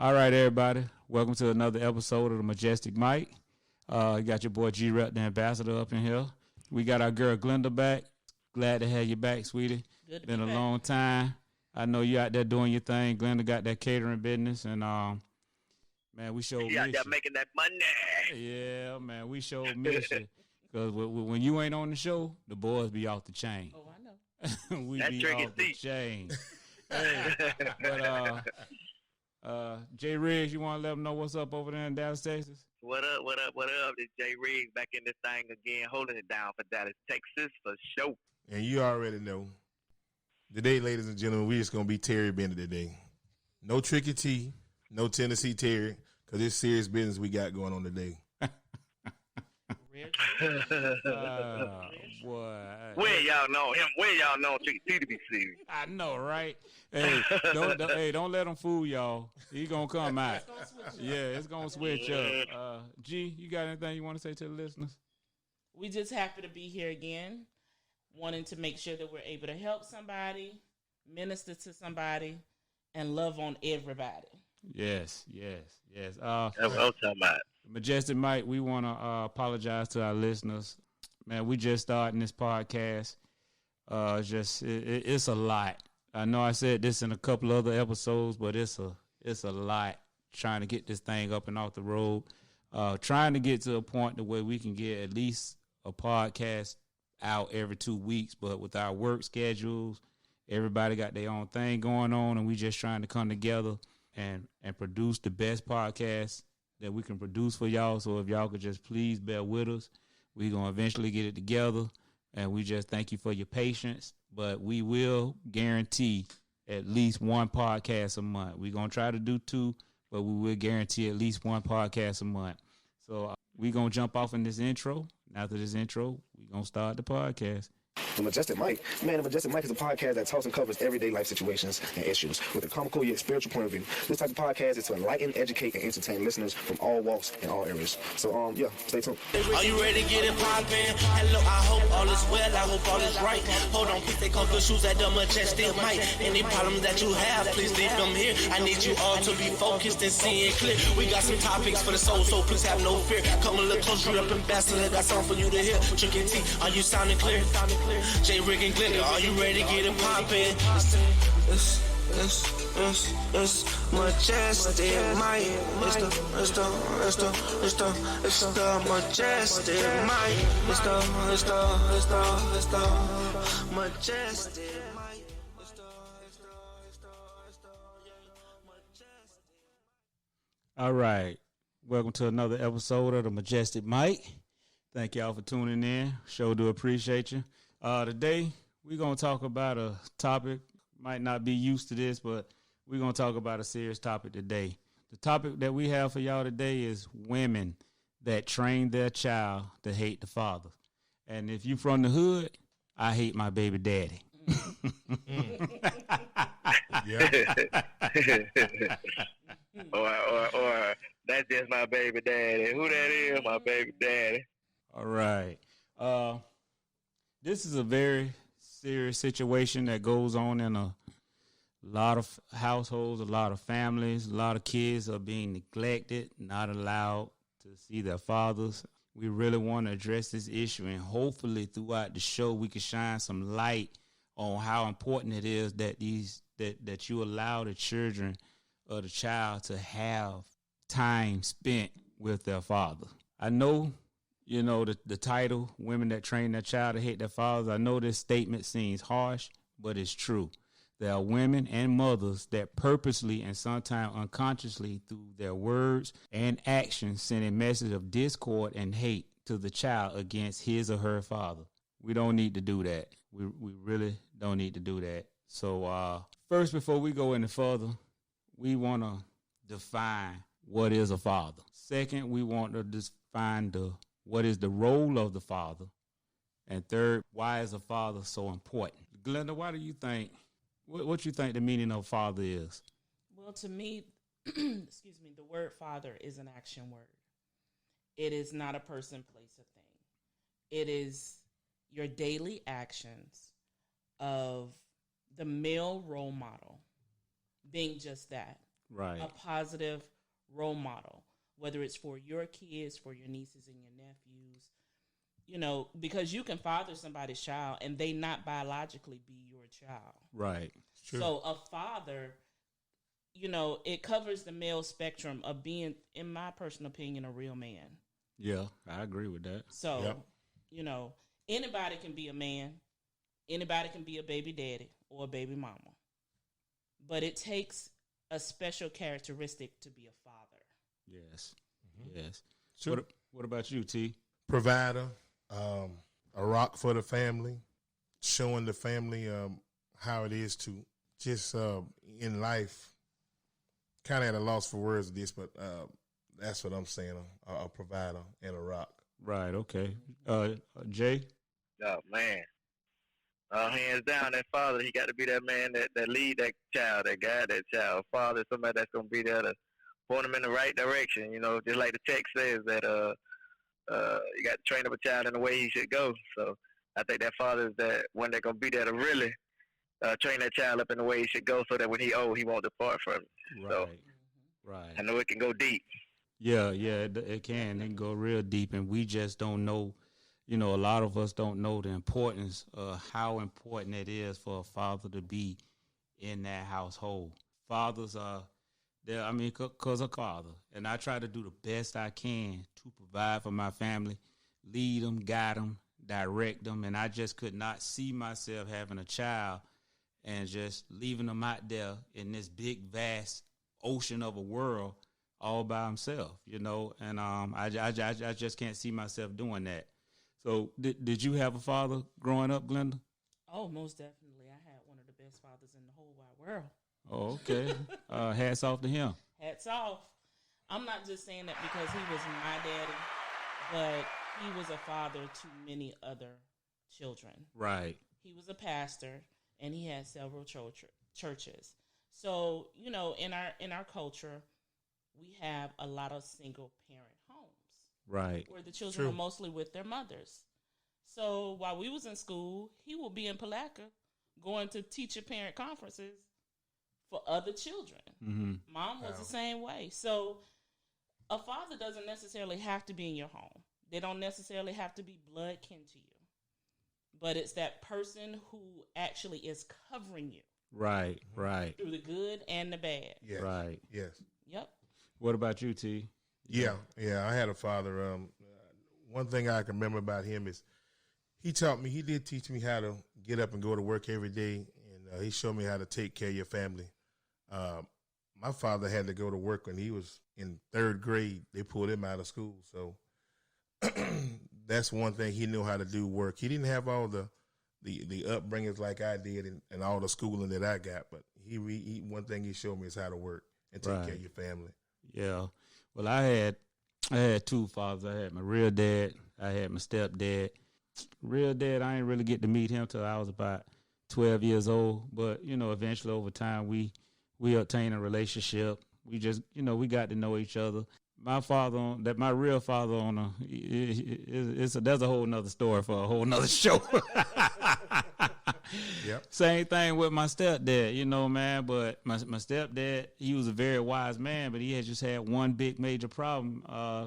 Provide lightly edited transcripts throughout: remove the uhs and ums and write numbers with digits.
All right, everybody. Welcome to another episode of the Majestic Mike. You got your boy JRigs, the ambassador, up in here. We got our girl Glenda back. Glad to have you back, sweetie. Good to Been be a back. long time. I know you out there doing your thing. Glenda got that catering business, and man, we showed She out miss there you. making that money. Yeah, man, we showed miss you. Because when you ain't on the show, the boys be off the chain. Oh, I know. We That's be tricky off the deep. chain. Hey, but JRigs, you want to let them know what's up over there in Dallas, Texas? What up? It's JRigs back in this thing again, holding it down for Dallas, Texas for sure. And you already know. Today, ladies and gentlemen, we just going to be Terry Bender today. No Tricky T, no Tennessee Terry, because it's serious business we got going on today. Boy. Where y'all know him? Where y'all know Tricky T to be serious? I know, right? Hey, don't let him fool y'all. He gonna come out. It's gonna switch up. G, you got anything you want to say to the listeners? We just happy to be here again, wanting to make sure that we're able to help somebody, minister to somebody, and love on everybody. Yes. That's what I'm talking about. Majestic Mike, we want to apologize to our listeners. Man, we just starting this podcast. It's a lot. I know I said this in a couple other episodes, but it's a lot trying to get this thing up and off the road. Trying to get to a point to where we can get at least a podcast out every 2 weeks, but with our work schedules, everybody got their own thing going on, and we just trying to come together and produce the best podcast that we can produce for y'all. So if y'all could just please bear with us, we're going to eventually get it together, and we just thank you for your patience. But we will guarantee at least one podcast a month. We're going to try to do 2, but we will guarantee at least one podcast a month. So we're going to jump off in this intro. And after this intro, we're going to start the podcast. The Majestic Mike. Man, The Majestic Mike is a podcast that talks and covers everyday life situations and issues with a comical yet spiritual point of view. This type of podcast is to enlighten, educate, and entertain listeners from all walks and all areas. So, stay tuned. Are you ready to get it poppin'? Hello, I hope all is well, I hope all is right. Hold on, please take off your shoes at the Majestic Mike. Any problems that you have, please leave them here. I need you all to be focused and seeing clear. We got some topics for the soul, so please have no fear. Come a little closer up, ambassador, got something for you to hear. Tricky T, are you sounding clear? JRigs and Glenda, are you ready to get it poppin'? It's Majestic Mike. It's the Majestic Mike. It's the Majestic Mike. All right. Welcome to another episode of the Majestic Mike. Thank y'all for tuning in. Sure do appreciate you. Today, we're going to talk about a topic. Might not be used to this, but we're going to talk about a serious topic today. The topic that we have for y'all today is women that train their child to hate the father. And if you from the hood, I hate my baby daddy. or that's just my baby daddy. Who that is? My baby daddy. All right. This is a very serious situation that goes on in a lot of households, a lot of families. A lot of kids are being neglected, not allowed to see their fathers. We really want to address this issue, and hopefully throughout the show we can shine some light on how important it is that that you allow the children or the child to have time spent with their father. I know, you know, the title, Women That Train Their Child to Hate Their Fathers. I know this statement seems harsh, but it's true. There are women and mothers that purposely and sometimes unconsciously through their words and actions send a message of discord and hate to the child against his or her father. We don't need to do that. We really don't need to do that. So first, before we go any further, we want to define what is a father. Second, we want to define what is the role of the father. And third, why is a father so important? Glenda, why do you think, what you think the meaning of father is? Well, to me, excuse me, the word father is an action word. It is not a person, place, or thing. It is your daily actions of the male role model being just that. Right. a positive role model, whether it's for your kids, for your nieces and your nephews, you know, because you can father somebody's child and they not biologically be your child. Right. True. So a father, you know, it covers the male spectrum of being, in my personal opinion, a real man. Yeah, I agree with that. So, Yep. you know, anybody can be a man, anybody can be a baby daddy or a baby mama, but it takes a special characteristic to be a father. Yes. Yes. Sure. What about you, T? Provider, a rock for the family, showing the family how it is to just in life. Kind of at a loss for words of this, but that's what I'm saying, a provider and a rock. Right, okay. Jay? Oh man, hands down, that father, he got to be that man that lead that child, that guide that child. Father, somebody that's gonna be there to point them in the right direction. You know, just like the text says that you got to train up a child in the way he should go. So I think that father is that one that's gonna be there to really train that child up in the way he should go, so that when he old, he won't depart from it. Right. So Right. I know it can go deep. Yeah, it can. It can go real deep, and we just don't know. You know, a lot of us don't know the importance of how important it is for a father to be in that household. Fathers are there. I mean, because a father, and I try to do the best I can to provide for my family, lead them, guide them, direct them, and I just could not see myself having a child and just leaving them out there in this big, vast ocean of a world all by himself, you know, and I just can't see myself doing that. So did you have a father growing up, Glenda? Oh, most definitely. I had one of the best fathers in the whole wide world. Oh, okay. Hats off to him. Hats off. I'm not just saying that because he was my daddy, but he was a father to many other children. Right. He was a pastor, and he had several churches. So, you know, in our culture, we have a lot of single parent homes. Right. Where the children True. are mostly with their mothers. So while we was in school, he would be in Palatka going to teacher parent conferences for other children. Mm-hmm. Mom was the same way. So a father doesn't necessarily have to be in your home. They don't necessarily have to be blood kin to you. But it's that person who actually is covering you. Right. Right. Through the good and the bad. Yes. Right. Yes. Yep. What about you, T? Yeah. I had a father. One thing I can remember about him is he did teach me how to get up and go to work every day, and he showed me how to take care of your family. My father had to go to work when he was in third grade. They pulled him out of school, so that's one thing he knew how to do, work. He didn't have all the upbringings like I did and all the schooling that I got, but he one thing he showed me is how to work and take care of your family. Yeah. Well, I had two fathers. I had my real dad. I had my stepdad. Real dad, I didn't really get to meet him till I was about 12 years old. But, you know, eventually over time we obtained a relationship. We just, you know, we got to know each other. My real father there's a whole nother story for a whole nother show. Yep. Same thing with my stepdad, you know, man. But my stepdad, he was a very wise man, but he had just had one big major problem.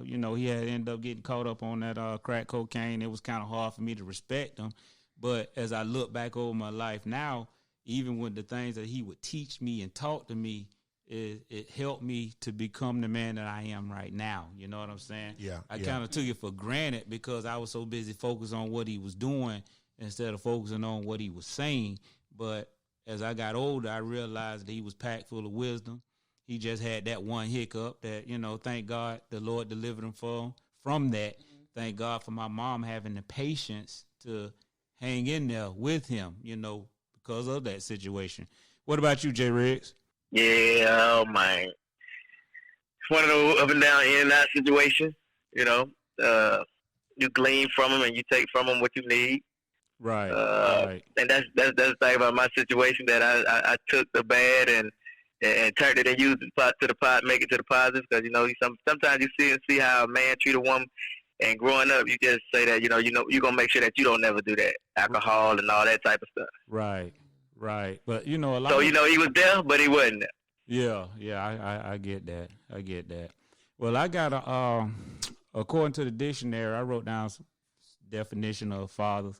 You know, he had ended up getting caught up on that crack cocaine. It was kind of hard for me to respect him. But as I look back over my life now, even with the things that he would teach me and talk to me, it helped me to become the man that I am right now. You know what I'm saying? Yeah. I kind of took it for granted because I was so busy focused on what he was doing instead of focusing on what he was saying. But as I got older, I realized that he was packed full of wisdom. He just had that one hiccup that, you know, thank God the Lord delivered him from that. Thank God for my mom having the patience to hang in there with him, you know, because of that situation. What about you, JRigs? Yeah, oh man. It's one of those up and down, in and out situations. You know, you glean from them and you take from them what you need. Right. Right. And that's the thing about my situation, that I took the bad and turned it and used it to the pot, make it to the positive. Because you know, sometimes you see how a man treat a woman, and growing up, you just say that you know you're gonna make sure that you don't never do that, alcohol and all that type of stuff. Right. Right. But you know, a lot. So you know, he was there, but he wasn't there. Yeah, I get that. I get that. Well, I got a according to the dictionary, I wrote down some definition of fathers.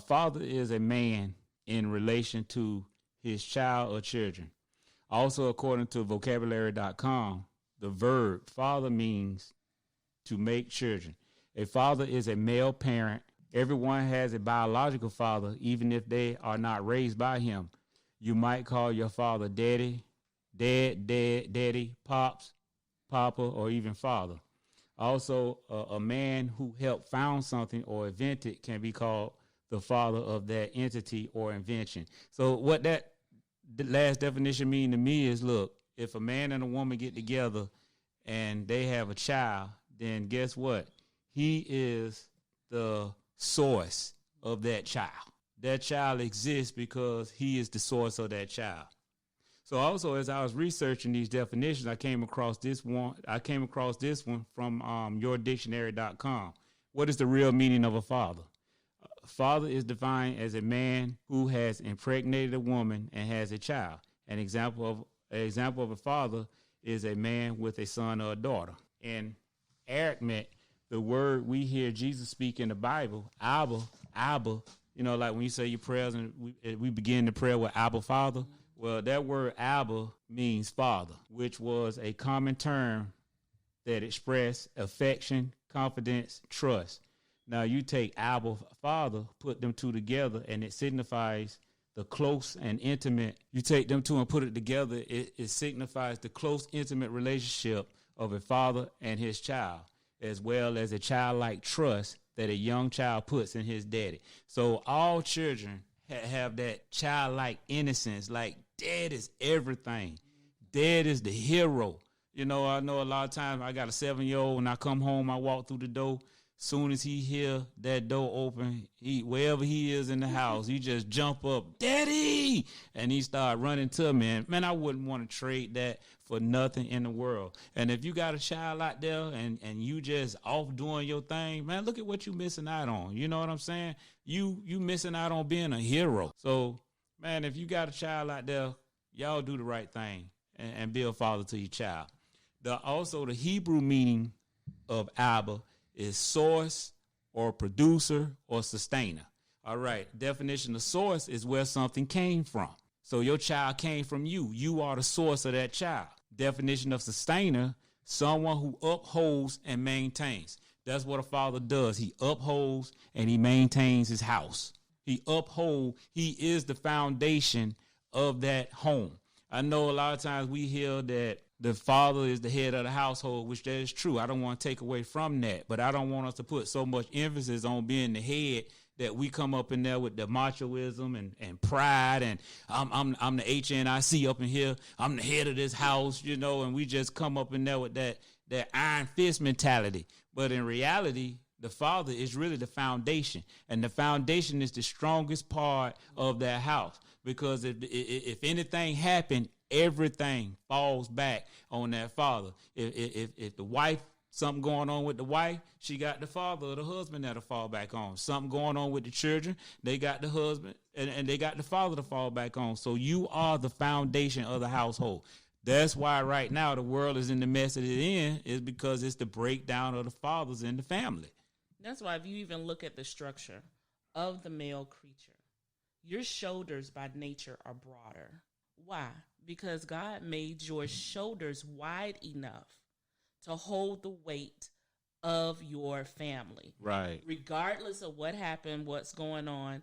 Father is a man in relation to his child or children. Also, according to vocabulary.com, the verb father means to make children. A father is a male parent. Everyone has a biological father, even if they are not raised by him. You might call your father daddy, daddy, pops, papa, or even father. Also, a man who helped found something or invent it can be called the father of that entity or invention. So what that the last definition mean to me is, look, if a man and a woman get together and they have a child, then guess what? He is the source of that child. That child exists because he is the source of that child. So also, as I was researching these definitions, I came across this one. From yourdictionary.com. What is the real meaning of a father? Father is defined as a man who has impregnated a woman and has a child. An example of a father is a man with a son or a daughter. In Aramaic, the word we hear Jesus speak in the Bible, Abba, like when you say your prayers and we begin the prayer with Abba, Father. Well, that word Abba means father, which was a common term that expressed affection, confidence, trust. Now, you take Abba, father, put them two together, and it signifies the close and intimate. You take them two and put it together, it signifies the close, intimate relationship of a father and his child, as well as a childlike trust that a young child puts in his daddy. So all children have that childlike innocence, like dad is everything. Dad is the hero. I know a lot of times I got a 7-year-old, when I come home, I walk through the door. Soon as he hear that door open, wherever he is in the house, he just jump up, Daddy, and he start running to me. And man, I wouldn't want to trade that for nothing in the world. And if you got a child out there and you just off doing your thing, man, look at what you missing out on. You know what I'm saying? You missing out on being a hero. So, man, if you got a child out there, y'all do the right thing and be a father to your child. Also, the Hebrew meaning of Abba is source or producer or sustainer. All right. Definition of source is where something came from. So your child came from you. You are the source of that child. Definition of sustainer, someone who upholds and maintains. That's what a father does. He upholds and he maintains his house. He is the foundation of that home. I know a lot of times we hear that the father is the head of the household, which that is true. I don't want to take away from that, but I don't want us to put so much emphasis on being the head that we come up in there with the machoism and pride and I'm the HNIC up in here. I'm the head of this house, and we just come up in there with that iron fist mentality. But in reality, the father is really the foundation, and the foundation is the strongest part of that house, because if anything happened, everything falls back on that father. If the wife, something going on with the wife, she got the father or the husband that'll fall back on. Something going on with the children, they got the husband and they got the father to fall back on. So you are the foundation of the household. That's why right now the world is in the mess that it's in, is because it's the breakdown of the fathers in the family. That's why if you even look at the structure of the male creature, your shoulders by nature are broader. Why? Because God made your shoulders wide enough to hold the weight of your family. Right. Regardless of what happened, what's going on,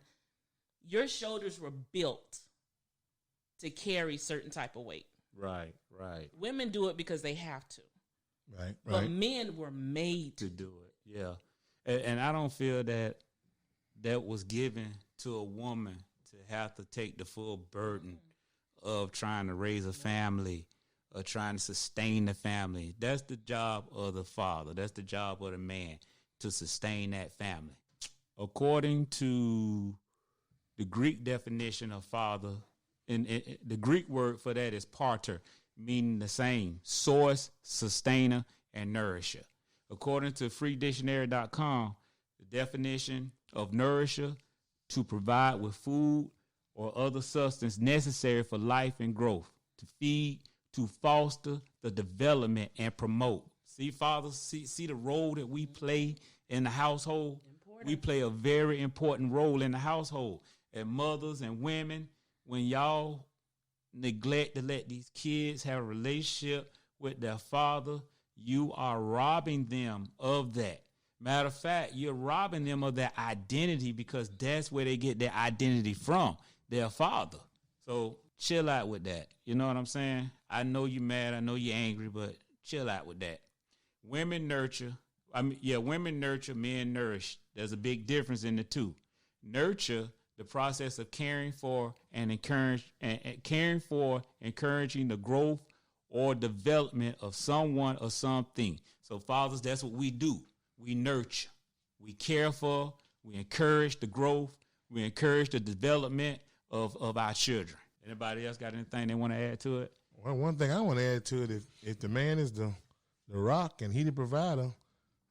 your shoulders were built to carry certain type of weight. Right. Women do it because they have to. Right. But men were made to do it. Yeah. And I don't feel that was given to a woman to have to take the full burden of trying to raise a family or trying to sustain the family. That's the job of the father. That's the job of the man, to sustain that family. According to the Greek definition of father, and the Greek word for that is pater, meaning the same: source, sustainer, and nourisher. According to freedictionary.com, the definition of nourisher, to provide with food or other substance necessary for life and growth, to feed, to foster the development and promote. See, fathers, see the role that we play in the household. We play a very important role in the household. And mothers and women, when y'all neglect to let these kids have a relationship with their father, you are robbing them of that. Matter of fact, you're robbing them of their identity, because that's where they get their identity from, their father. So chill out with that. You know what I'm saying? I know you're mad. I know you're angry, but chill out with that. Women nurture. Women nurture, men nourish. There's a big difference in the two. Nurture, the process of caring for and encouraging the growth or development of someone or something. So fathers, that's what we do. We nurture, we care for, we encourage the growth, we encourage the development of our children. Anybody else got anything they want to add to it? Well, one thing I want to add to it, if the man is the rock and he the provider,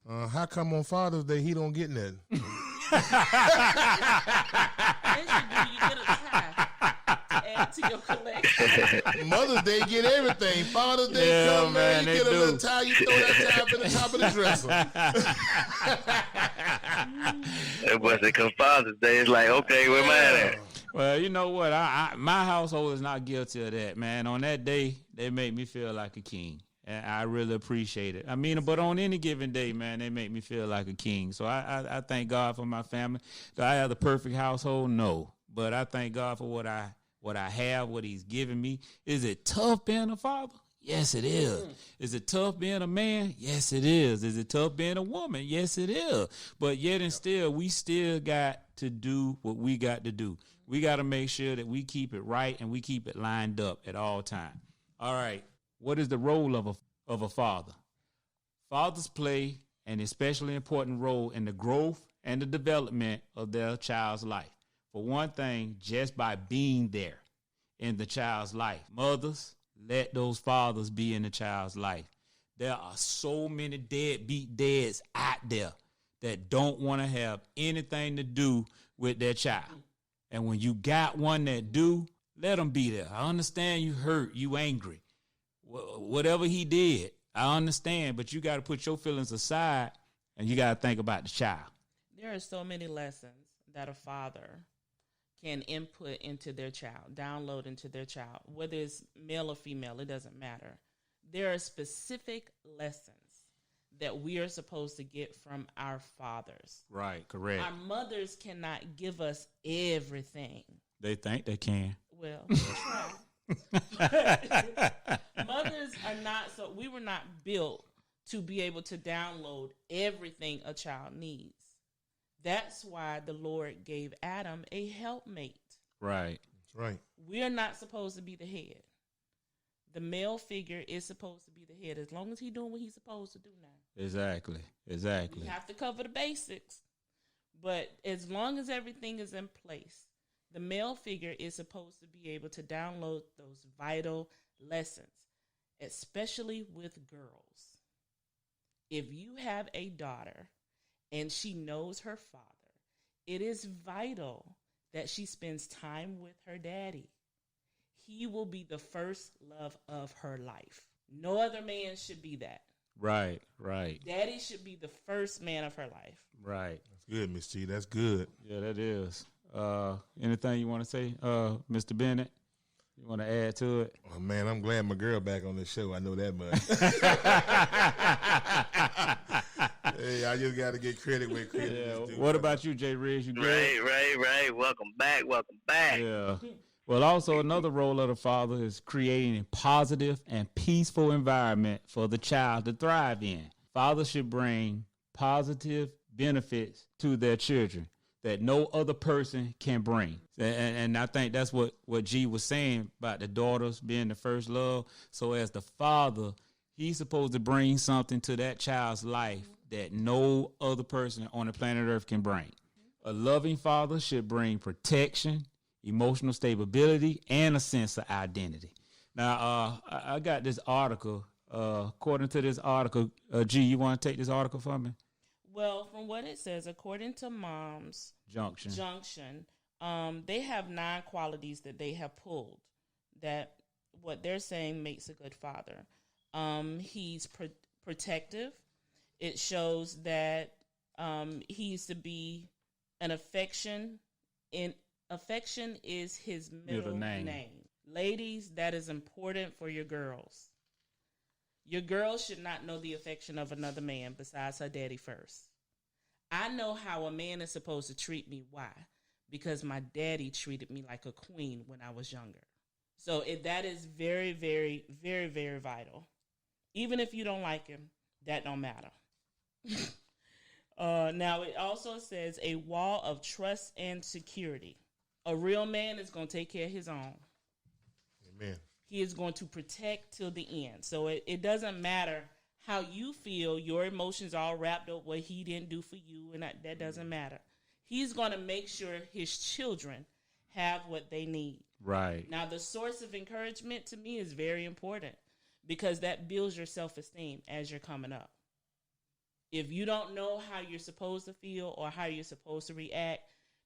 how come on Father's Day he don't get nothing? You get a tie to add to your collection. Mother's Day get everything. Father's Day come, man, you get a little tie, you throw that tie up in the top of the dresser. It wasn't come Father's Day. It's like, okay, where mine at? Well, you know what? My household is not guilty of that, man. On that day, they make me feel like a king. And I really appreciate it. I mean, but on any given day, man, they make me feel like a king. So I thank God for my family. Do I have the perfect household? No. But I thank God for what I have, what he's given me. Is it tough being a father? Yes, it is. Is it tough being a man? Yes, it is. Is it tough being a woman? Yes, it is. But yet and still, we still got to do what we got to do. We got to make sure that we keep it right and we keep it lined up at all times. All right. What is the role of a father? Fathers play an especially important role in the growth and the development of their child's life. For one thing, just by being there in the child's life. Mothers, let those fathers be in the child's life. There are so many deadbeat dads out there that don't want to have anything to do with their child. And when you got one that do, let them be there. I understand you hurt, you angry. Whatever he did, I understand, but you got to put your feelings aside and you got to think about the child. There are so many lessons that a father can input into their child, download into their child, whether it's male or female, it doesn't matter. There are specific lessons that we are supposed to get from our fathers. Right, correct. Our mothers cannot give us everything. They think they can. Well, try. Mothers are not, so we were not built to be able to download everything a child needs. That's why the Lord gave Adam a helpmate. Right. That's right. We are not supposed to be the head. The male figure is supposed to be the head as long as he's doing what he's supposed to do now. Exactly. We have to cover the basics. But as long as everything is in place, the male figure is supposed to be able to download those vital lessons, especially with girls. If you have a daughter and she knows her father, it is vital that she spends time with her daddy. He will be the first love of her life. No other man should be that. Right, right. Daddy should be the first man of her life. Right. That's good, Miss T. That's good. Yeah, that is. Anything you want to say, Mr. Bennett? You want to add to it? Oh, man, I'm glad my girl back on this show. I know that much. Hey, I just got to get credit where credit is due. What about you, JRigs? You good? Right. Welcome back. Yeah. Well, also another role of the father is creating a positive and peaceful environment for the child to thrive in. Fathers should bring positive benefits to their children that no other person can bring. And I think that's what G was saying about the daughters being the first love. So as the father, he's supposed to bring something to that child's life that no other person on the planet Earth can bring. A loving father should bring protection, emotional stability, and a sense of identity. Now, I got this article. According to this article, G, you want to take this article for me? Well, from what it says, according to Mom's Junction, they have 9 qualities that they have pulled that what they're saying makes a good father. He's protective. It shows that he's to be an affection. Affection is his middle name. Ladies, that is important for your girls. Your girl should not know the affection of another man besides her daddy first. I know how a man is supposed to treat me. Why? Because my daddy treated me like a queen when I was younger. So that is very, very, very, very vital. Even if you don't like him, that don't matter. Now, it also says a wall of trust and security. A real man is going to take care of his own. Amen. He is going to protect till the end. So it doesn't matter how you feel. Your emotions are all wrapped up what he didn't do for you, and that doesn't matter. He's going to make sure his children have what they need. Right. Now, the source of encouragement to me is very important because that builds your self-esteem as you're coming up. If you don't know how you're supposed to feel or how you're supposed to react,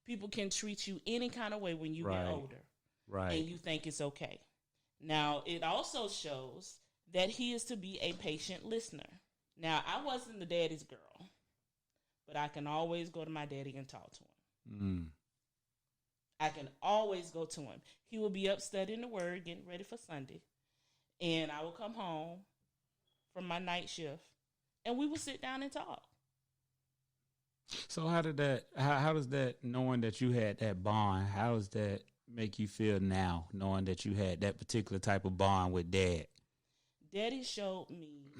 people can treat you any kind of way when you get older. Right. And you think it's okay. Now, it also shows that he is to be a patient listener. Now, I wasn't the daddy's girl, but I can always go to my daddy and talk to him. I can always go to him. He will be up studying the word, getting ready for Sunday. And I will come home from my night shift, and we will sit down and talk. So how does that, knowing that you had that bond, how does that make you feel now, knowing that you had that particular type of bond with Dad? Daddy showed me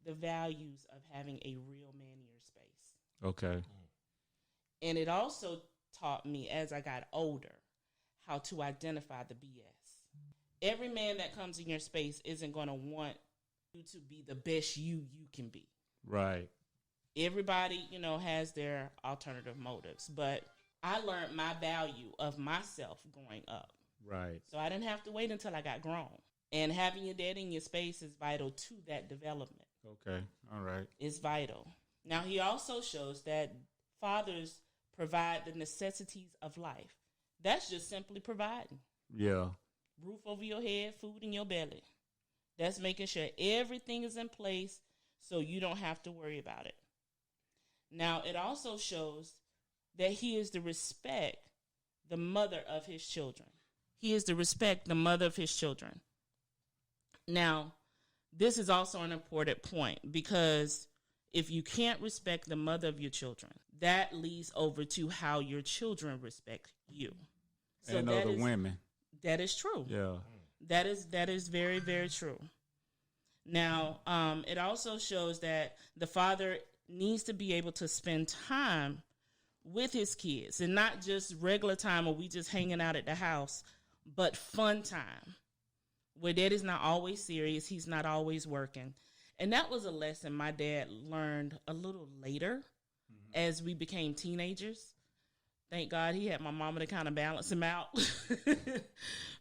the values of having a real man in your space. Okay. And it also taught me as I got older how to identify the BS. Every man that comes in your space isn't going to want you to be the best you can be. Right. Everybody, has their alternative motives, but I learned my value of myself growing up. Right. So I didn't have to wait until I got grown. And having your dad in your space is vital to that development. Okay. All right. It's vital. Now, he also shows that fathers provide the necessities of life. That's just simply providing. Yeah. Roof over your head, food in your belly. That's making sure everything is in place so you don't have to worry about it. Now, it also shows that he is to respect the mother of his children. He is to respect the mother of his children. Now, this is also an important point because if you can't respect the mother of your children, that leads over to how your children respect you. So and other women. That is true. Yeah. That is very, very true. Now, it also shows that the father needs to be able to spend time with his kids and not just regular time or we just hanging out at the house, but fun time where dad is not always serious. He's not always working. And that was a lesson my dad learned a little later as we became teenagers. Thank God he had my mama to kind of balance him out.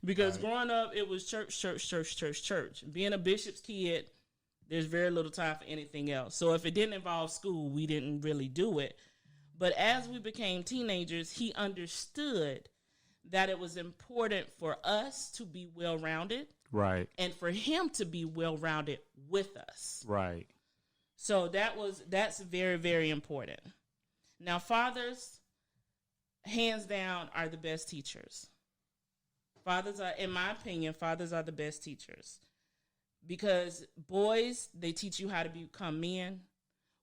Because growing up, it was church. Being a bishop's kid, there's very little time for anything else. So if it didn't involve school, we didn't really do it. But as we became teenagers, he understood that it was important for us to be well-rounded. Right. And for him to be well-rounded with us. Right. So that's very, very important. Now, fathers, hands down, are the best teachers. Fathers are, in my opinion, fathers are the best teachers. Because boys, they teach you how to become men.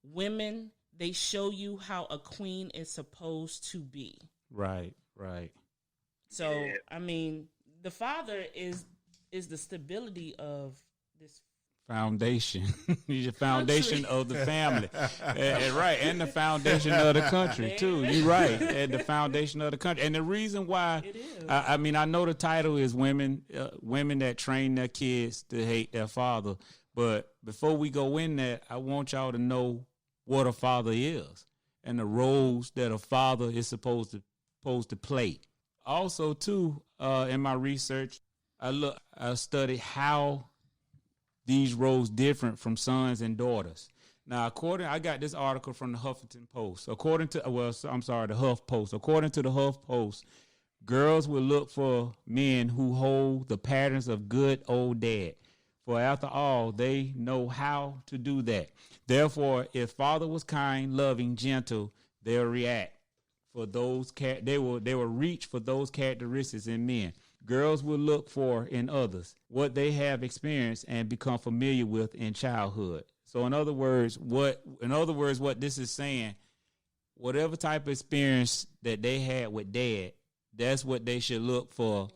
Women, they show you how a queen is supposed to be. Right. So, I mean, the father is the stability of this foundation. He's the foundation of the family. And the foundation of the country, too. You're right. And the foundation of the country. And the reason why, it is. I know the title is women that train their kids to hate their father. But before we go in there, I want y'all to know what a father is and the roles that a father is supposed to play. Also, too, in my research, I studied how these roles different from sons and daughters. Now, I got this article from the Huffington Post. The Huff Post. According to the Huff Post, Girls will look for men who hold the patterns of good old dad. For after all, they know how to do that. Therefore, if father was kind, loving, gentle, they'll react for those they will reach for those characteristics in men. Girls will look for in others what they have experienced and become familiar with in childhood. So in other words, what this is saying, whatever type of experience that they had with dad, that's what they should look for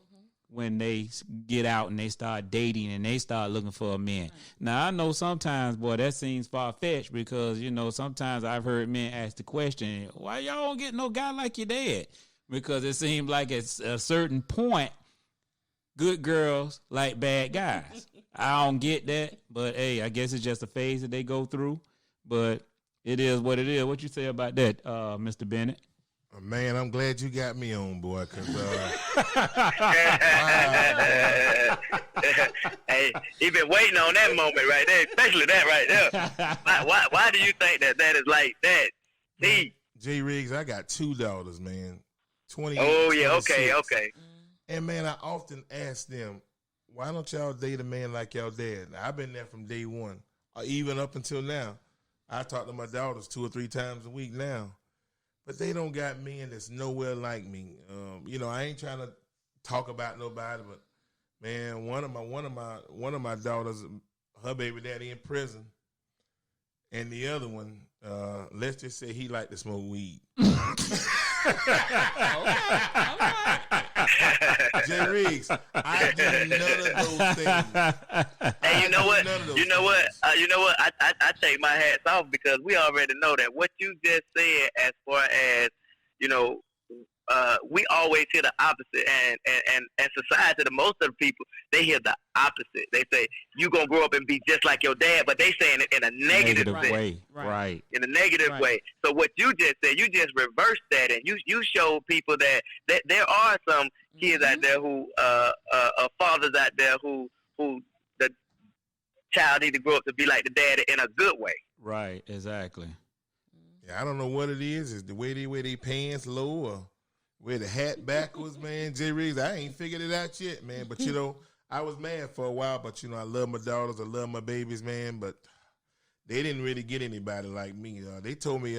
when they get out and they start dating and they start looking for a man. Right. Now, I know sometimes, boy, that seems far-fetched because, sometimes I've heard men ask the question, why y'all don't get no guy like your dad? Because it seems like at a certain point, good girls like bad guys. I don't get that, but, hey, I guess it's just a phase that they go through. But it is what it is. What you say about that, Mr. Bennett? Man, I'm glad you got me on, boy, because hey, he been waiting on that moment right there, especially that right there. Why do you think that is like that? JRigs, I got 2 daughters, man. 20. Oh yeah, okay. And man, I often ask them, why don't y'all date a man like y'all dad? Now, I've been there from day one, or even up until now. I talk to my daughters 2 or 3 times a week now. But they don't got men that's nowhere like me. I ain't trying to talk about nobody, but man, one of my daughters, her baby daddy in prison, and the other one, let's just say he like to smoke weed. JRigs, I do none of those things. Hey, you know what? I take my hats off because we already know that what you just said, as far as we always hear the opposite, and society, the most of the people, they hear the opposite. They say you gonna grow up and be just like your dad, but they saying it in a negative way. Right. In a negative way. So what you just said, you just reversed that, and you show people that there are some kids out there who fathers out there who the child need to grow up to be like the dad in a good way. Right. Exactly. Yeah, I don't know what it is. Is the way they wear their pants low or wear the hat backwards, man. JRigs, I ain't figured it out yet, man. But, I was mad for a while, but, I love my daughters. I love my babies, man. But they didn't really get anybody like me. They told me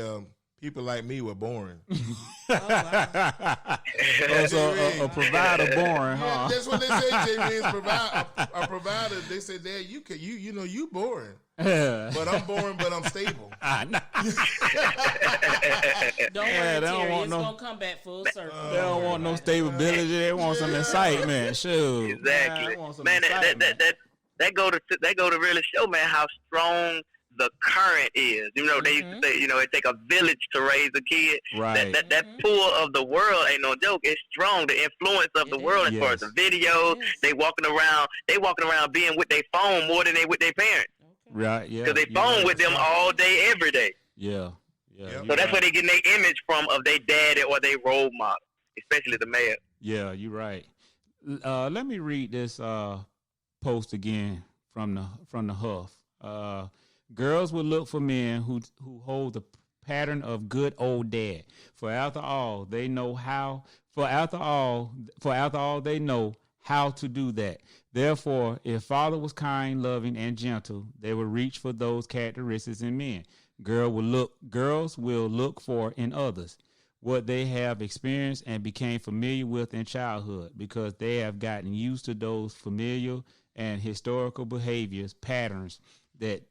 people like me were boring. So a provider boring, huh? Yeah, that's what they say, JRigs. A provider, they say, Dad, you boring. But I'm boring, but I'm stable. Don't worry, Terry. It's going to come back full circle. They don't want no stability. They want some excitement. Sure. Exactly. Man, that go to really show, man, how strong the current is. They used to say, it take a village to raise a kid. Right. That pull of the world ain't no joke. It's strong. The influence of the world as far as the videos. Yes. They walking around being with their phone more than they with their parents. Right, yeah. Because they phone with them all day, every day. Yeah. So that's where they getting their image from of their daddy or their role model, especially the male. Yeah, you're right. Let me read this post again from the Huff. Girls will look for men who hold the pattern of good old dad. For after all, they know how. For after all, they know how to do that. Therefore, if father was kind, loving, and gentle, they will reach for those characteristics in men. Girls will look for in others what they have experienced and became familiar with in childhood, because they have gotten used to those familiar and historical behaviors, patterns that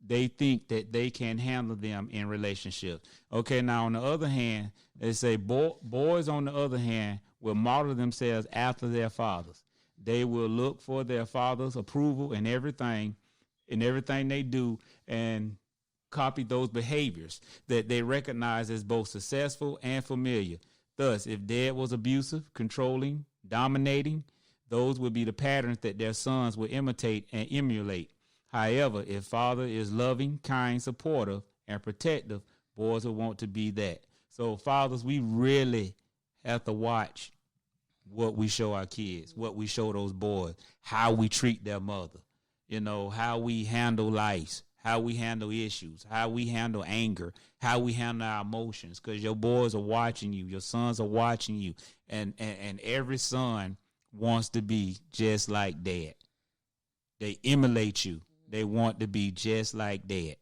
they think that they can handle them in relationships. Okay, now on the other hand, they say boys on the other hand will model themselves after their fathers. They will look for their father's approval in everything they do, and copy those behaviors that they recognize as both successful and familiar. Thus, if dad was abusive, controlling, dominating, those would be the patterns that their sons will imitate and emulate. However, if father is loving, kind, supportive, and protective, boys will want to be that. So, fathers, we really have to watch what we show our kids, what we show those boys, how we treat their mother, how we handle life, how we handle issues, how we handle anger, how we handle our emotions, because your boys are watching you, your sons are watching you, and every son wants to be just like dad. They emulate you. They want to be just like dad.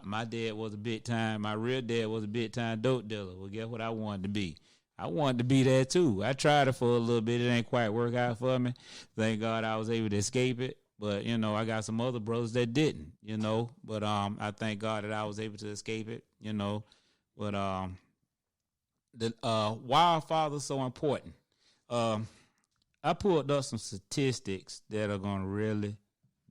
My dad was a big time. My real dad was a big time dope dealer. Well, guess what I wanted to be? I wanted to be that too. I tried it for a little bit. It ain't quite work out for me. Thank God I was able to escape it. But, you know, I got some other brothers that didn't, you know. But I thank God that I was able to escape it, you know. But why are fathers so important? I pulled up some statistics that are going to really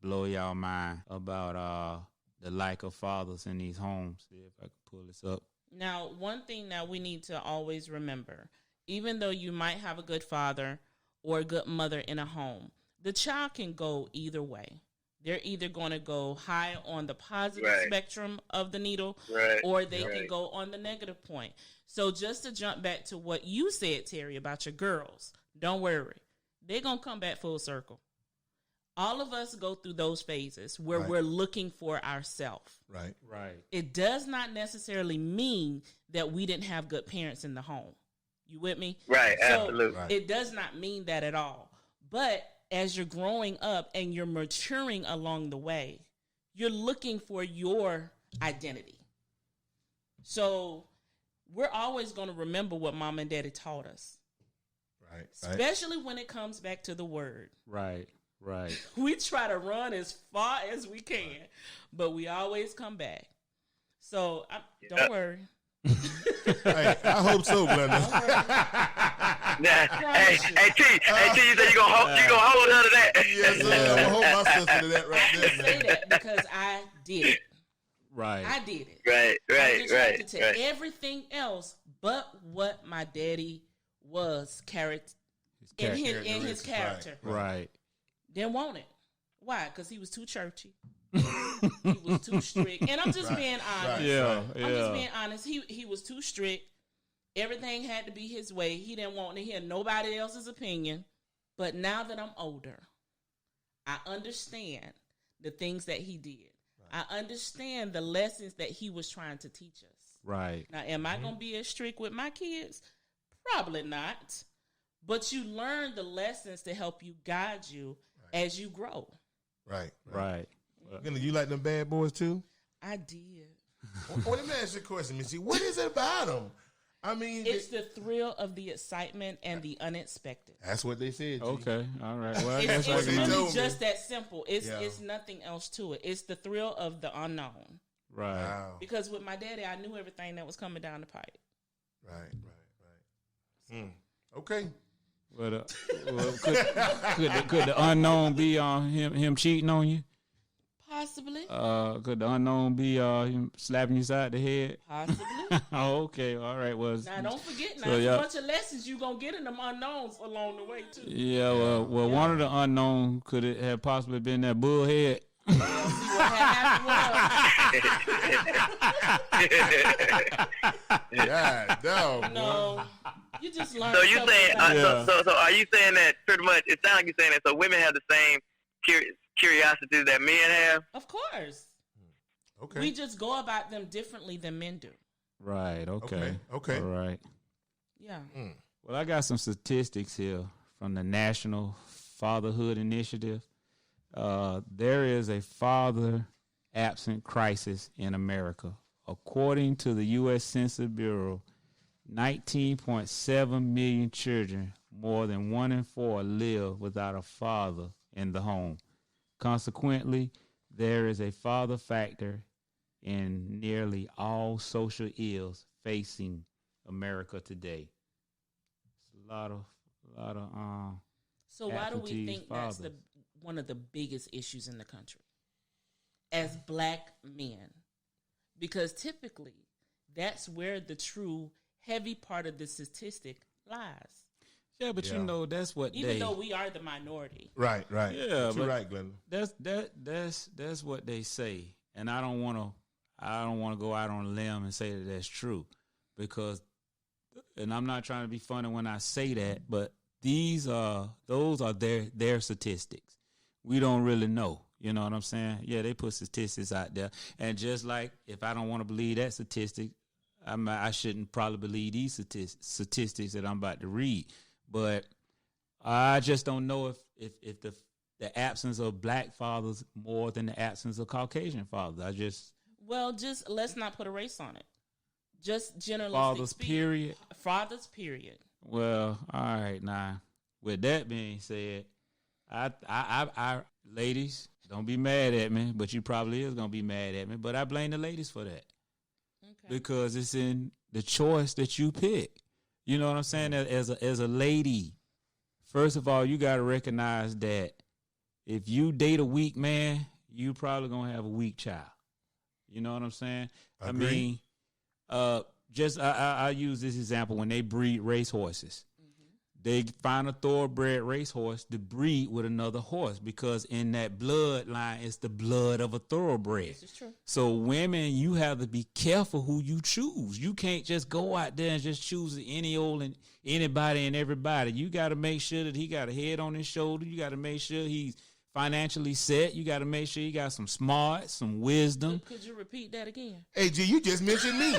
blow y'all mind about the lack of fathers in these homes. See if I can pull this up. Now, one thing that we need to always remember, even though you might have a good father or a good mother in a home, the child can go either way. They're either going to go high on the positive spectrum of the needle, or they can go on the negative point. So just to jump back to what you said, Terry, about your girls, don't worry. They're going to come back full circle. All of us go through those phases where we're looking for ourselves. Right. It does not necessarily mean that we didn't have good parents in the home. You with me? Right, so absolutely. It does not mean that at all. But as you're growing up and you're maturing along the way, you're looking for your identity. So we're always going to remember what mom and daddy taught us. Right. Especially when it comes back to the word. Right. We try to run as far as we can, but we always come back. So don't worry. Hey, I hope so, Glenda. Hey, T, you said you gonna hold her to that. Yes, sir. I'm gonna hold my sister to that right I there, can say man. that because I did it. Right. I did it. Right. To everything else but what my daddy was in his character. Right. Didn't want it. Why? Because he was too churchy. He was too strict. And I'm just being honest. Yeah. I'm just being honest. He was too strict. Everything had to be his way. He didn't want to hear nobody else's opinion. But now that I'm older, I understand the things that he did. I understand the lessons that he was trying to teach us. Right. Now, am I going to be as strict with my kids? Probably not. But you learn the lessons to help you guide you as you grow. Right. Right. You like them bad boys too? I did. Well, let me ask you a question, Missy. What is it about them? I mean, It's the thrill of the excitement and the unexpected. that's what they said. G. Okay. All right. Well, It's what they really told me. just that simple. It's Yeah. it's nothing else to it. It's the thrill of the unknown. right. Wow. Because with my daddy, I knew everything that was coming down the pipe. Right. Okay. But could the unknown be him cheating on you? Possibly. Could the unknown be him slapping you side the head? Possibly. Oh, okay. All right. Well, Now, don't forget, so, there's a bunch of lessons you're going to get in them unknowns along the way, too. yeah. Well, one of the unknown could it have possibly been that bullhead? See what happened God, dog. No. You just learn. So you saying? Yeah. So are you saying that pretty much? It sounds like you're saying that. So women have the same curiosity that men have. Of course. Okay. We just go about them differently than men do. Right. Okay. Okay. All right. Yeah. Well, I got some statistics here from the National Fatherhood Initiative. There is a father absent crisis in America. According to the U.S. Census Bureau, 19.7 million children, more than 1 in 4, live without a father in the home. Consequently, there is a father factor in nearly all social ills facing America today. It's a lot of So why do we absentee think that's fathers. one of the biggest issues in the country as black men? Because typically, that's where the true heavy part of the statistic lies. Yeah, but you know that's what Even though we are the minority. Right. Yeah, You're but right, Glenda. that's what they say, and I don't want to go out on a limb and say that that's true, because, and I'm not trying to be funny when I say that, but those are their statistics. We don't really know, You know what I'm saying? Yeah, they put statistics out there. And just like if I don't want to believe that statistic, I shouldn't probably believe these statistics that I'm about to read. But I just don't know if the absence of black fathers more than the absence of Caucasian fathers. Just let's not put a race on it. Just generally fathers, period. Fathers, period. Well, all right. Now, with that being said, I ladies, don't be mad at me, but you probably is gonna be mad at me. But I blame the ladies for that. Okay. Because it's in the choice that you pick. You know what I'm saying? As a lady, first of all, you got to recognize that if you date a weak man, you probably going to have a weak child. You know what I'm saying? Agreed. I mean, I use this example when they breed racehorses. They find a thoroughbred racehorse to breed with another horse because in that bloodline, it's the blood of a thoroughbred. This is true. So women, you have to be careful who you choose. You can't just go out there and just choose anybody and everybody. You got to make sure that he got a head on his shoulder. You got to make sure he's financially set. You got to make sure he got some smarts, some wisdom. Could you repeat that again? Hey, G, you just mentioned me.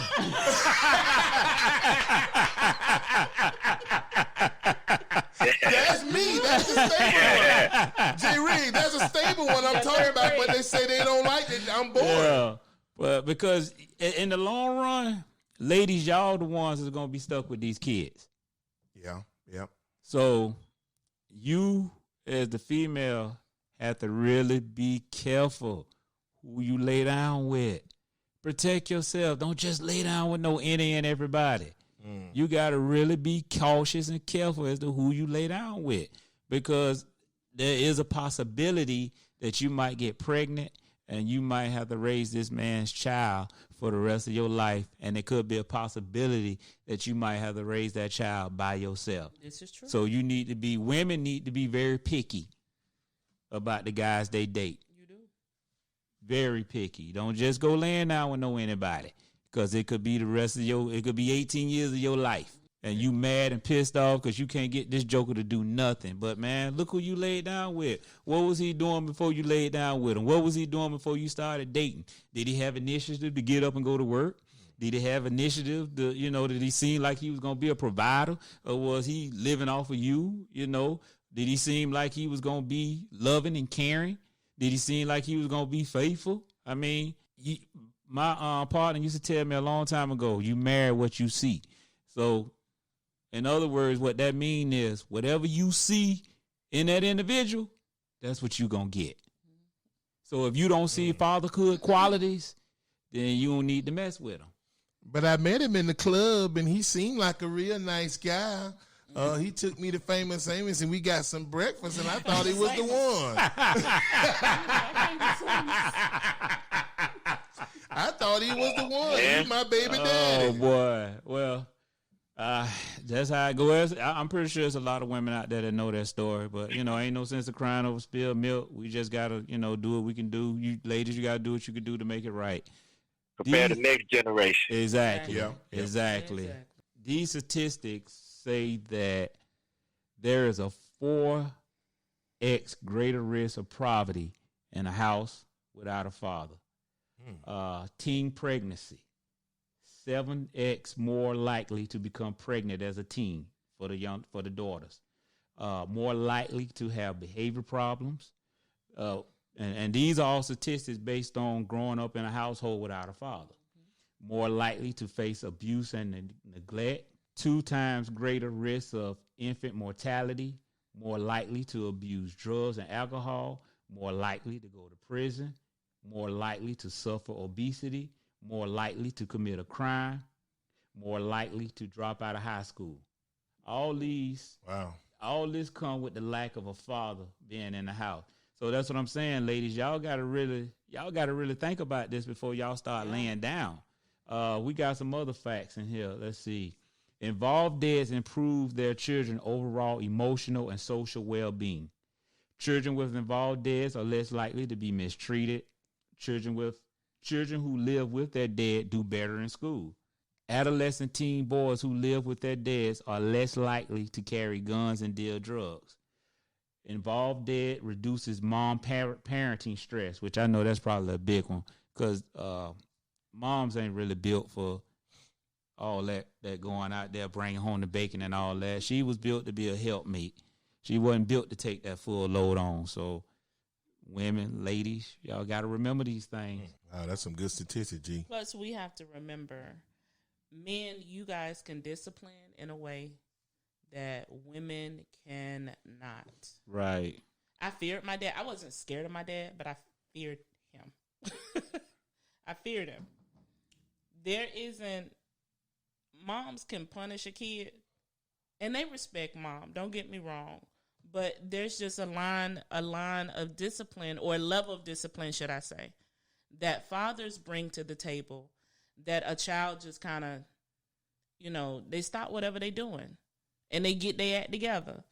That's me. That's the stable one. JRigs, that's a stable one I'm talking about, but they say they don't like it. I'm bored. Yeah, but because in the long run, ladies, y'all the ones that's going to be stuck with these kids. Yeah, yeah. So you, as the female, have to really be careful who you lay down with. Protect yourself. Don't just lay down with no any and everybody. You got to really be cautious and careful as to who you lay down with, because there is a possibility that you might get pregnant and you might have to raise this man's child for the rest of your life. And it could be a possibility that you might have to raise that child by yourself. This is true. So women need to be very picky about the guys they date. You do. Very picky. Don't just go laying down with anybody. Because it could be it could be 18 years of your life. And you mad and pissed off because you can't get this joker to do nothing. But, man, look who you laid down with. What was he doing before you laid down with him? What was he doing before you started dating? Did he have initiative to get up and go to work? Did he have initiative to, did he seem like he was going to be a provider? Or was he living off of you, Did he seem like he was going to be loving and caring? Did he seem like he was going to be faithful? I mean, my partner used to tell me a long time ago, you marry what you see. So, in other words, what that means is whatever you see in that individual, that's what you're going to get. So, if you don't see fatherhood qualities, then you don't need to mess with him. But I met him in the club, and he seemed like a real nice guy. He took me to Famous Amos, and we got some breakfast, and I thought he was the one. I thought he was the one. He's my baby daddy. Oh, boy. Well, that's how it goes. I'm pretty sure there's a lot of women out there that know that story. But, ain't no sense of crying over spilled milk. We just got to, do what we can do. You ladies, you got to do what you can do to make it right. Prepare the next generation. Exactly. Yeah. Exactly. These statistics say that there is a 4x greater risk of poverty in a house without a father. Teen pregnancy, 7x more likely to become pregnant as a teen for the daughters. More likely to have behavior problems. And these are all statistics based on growing up in a household without a father. More likely to face abuse and neglect. 2 times greater risk of infant mortality. More likely to abuse drugs and alcohol. More likely to go to prison. More likely to suffer obesity. More likely to commit a crime. More likely to drop out of high school. All this come with the lack of a father being in the house. So that's what I'm saying, ladies. Y'all gotta really think about this before y'all start laying down. We got some other facts in here. Let's see. Involved dads improve their children overall emotional and social well-being. Children with involved dads are less likely to be mistreated. Children who live with their dad do better in school. Adolescent teen boys who live with their dads are less likely to carry guns and deal drugs. Involved dad reduces mom parenting stress, which I know that's probably a big one because moms ain't really built for all that going out there, bringing home the bacon and all that. She was built to be a helpmate. She wasn't built to take that full load on. So women, ladies, y'all got to remember these things. Wow, that's some good statistics, G. Plus, we have to remember, men, you guys can discipline in a way that women cannot. Right. I feared my dad. I wasn't scared of my dad, but I feared him. I feared him. Moms can punish a kid, and they respect mom. Don't get me wrong. But there's just a line of discipline, or a level of discipline, should I say, that fathers bring to the table that a child just kind of, they stop whatever they're doing and they get their act together.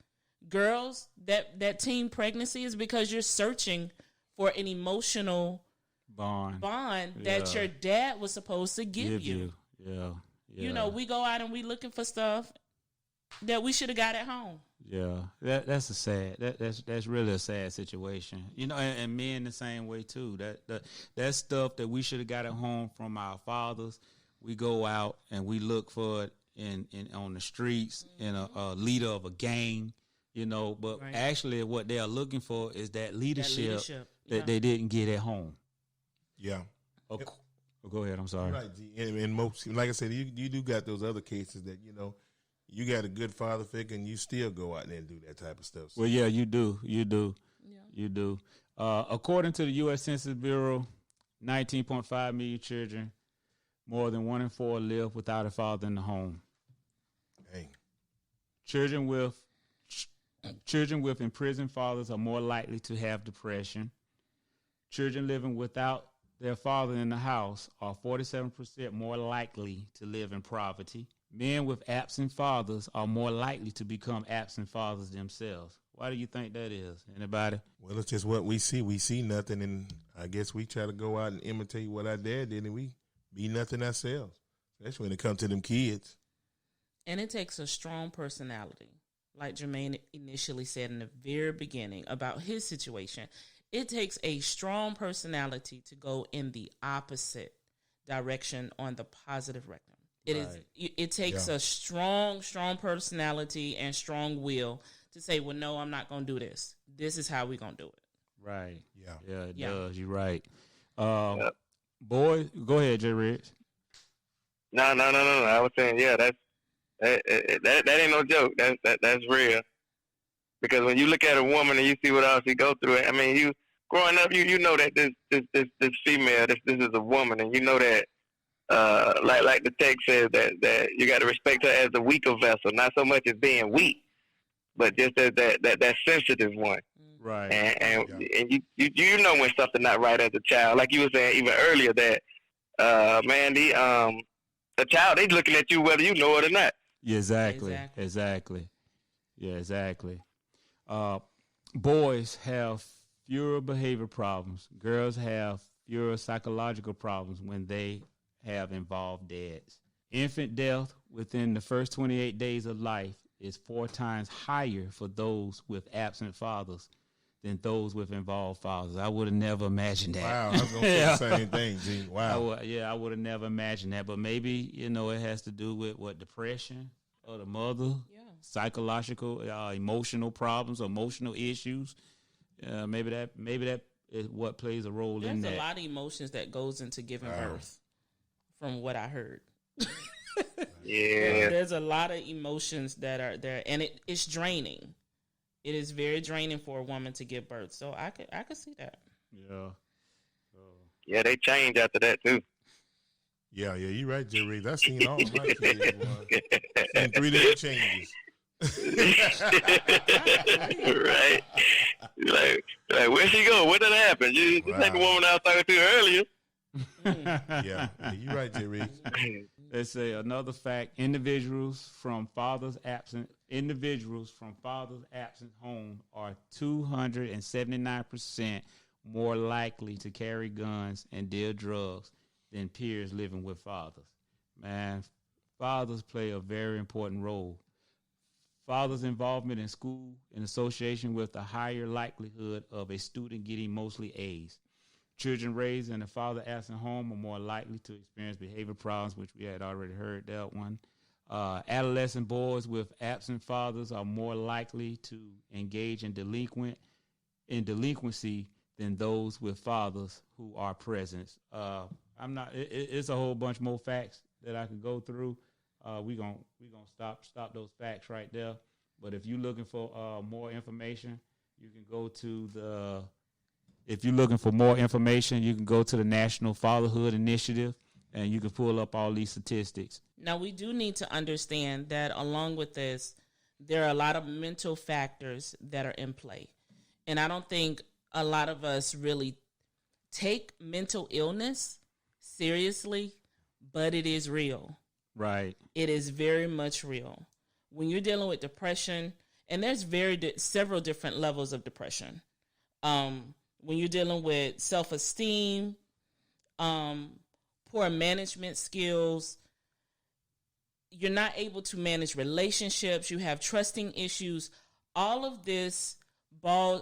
Girls, that teen pregnancy is because you're searching for an emotional bond that your dad was supposed to give you. Yeah. We go out and we looking for stuff that we should have got at home. Yeah, that's a sad. That's really a sad situation. And men the same way too. That stuff that we should have got at home from our fathers, we go out and we look for it in on the streets in a leader of a gang. But right. Actually, what they are looking for is that leadership yeah. that they didn't get at home. Yeah. Go ahead. I'm sorry. Right. And most, like I said, you do got those other cases that you got a good father figure, and you still go out there and do that type of stuff. So. Well, yeah, you do. Yeah. You do. According to the U.S. Census Bureau, 19.5 million children, more than 1 in 4 live without a father in the home. Dang. Children with imprisoned fathers are more likely to have depression. Children living without their father in the house are 47% more likely to live in poverty. Men with absent fathers are more likely to become absent fathers themselves. Why do you think that is? Anybody? Well, it's just what we see. We see nothing, and I guess we try to go out and imitate what our dad did, and we be nothing ourselves. That's when it comes to them kids. And it takes a strong personality, like Jermaine initially said in the very beginning about his situation. It takes a strong personality to go in the opposite direction on the positive rectum. It takes a strong personality and strong will to say, well, no, I'm not going to do this. This is how we're going to do it. Right. Yeah. It does. You're right. Boy, go ahead, JRigs. No. I was saying, that ain't no joke. That's real. Because when you look at a woman and you see what else she go through, I mean, you growing up, you know that this female, this is a woman, and you know that. Like the text says that you got to respect her as the weaker vessel, not so much as being weak, but just as that sensitive one. Right. And you know when something not right as a child, like you were saying even earlier that the child, they looking at you whether you know it or not. Yeah, exactly. Yeah, exactly. Boys have fewer behavior problems. Girls have fewer psychological problems when they have involved dads. Infant death within the first 28 days of life is 4 times higher for those with absent fathers than those with involved fathers. I would have never imagined that. Wow, I was going to say the same thing, G. Wow. I would have never imagined that. But maybe, it has to do with depression of the mother, psychological, emotional problems, emotional issues. Maybe that is what plays a role in that. There's a lot of emotions that goes into giving birth. From what I heard. There's a lot of emotions that are there, and it's draining. It is very draining for a woman to give birth. So I could see that. Yeah. Yeah, they change after that too. Yeah, you're right, JRigs. I've seen all my kids. Seen 3 different changes. Right. Like where'd she go? What did happen? This ain't the woman I was talking to earlier. Yeah, you're right, JRigs. They say another fact: individuals from fathers absent home are 279% more likely to carry guns and deal drugs than peers living with fathers. Man, fathers play a very important role. Father's involvement in school in association with a higher likelihood of a student getting mostly A's. Children raised in a father-absent home are more likely to experience behavior problems, which we had already heard that one. Adolescent boys with absent fathers are more likely to engage in delinquency than those with fathers who are present. It's a whole bunch more facts that I could go through. We gonna stop those facts right there. But if you're looking for more information, you can go to the. If you're looking for more information, you can go to the National Fatherhood Initiative, and you can pull up all these statistics. Now, we do need to understand that along with this, there are a lot of mental factors that are in play. And I don't think a lot of us really take mental illness seriously, but it is real. Right. It is very much real. When you're dealing with depression, and there's several different levels of depression. When you're dealing with self-esteem, poor management skills, you're not able to manage relationships, you have trusting issues, all of this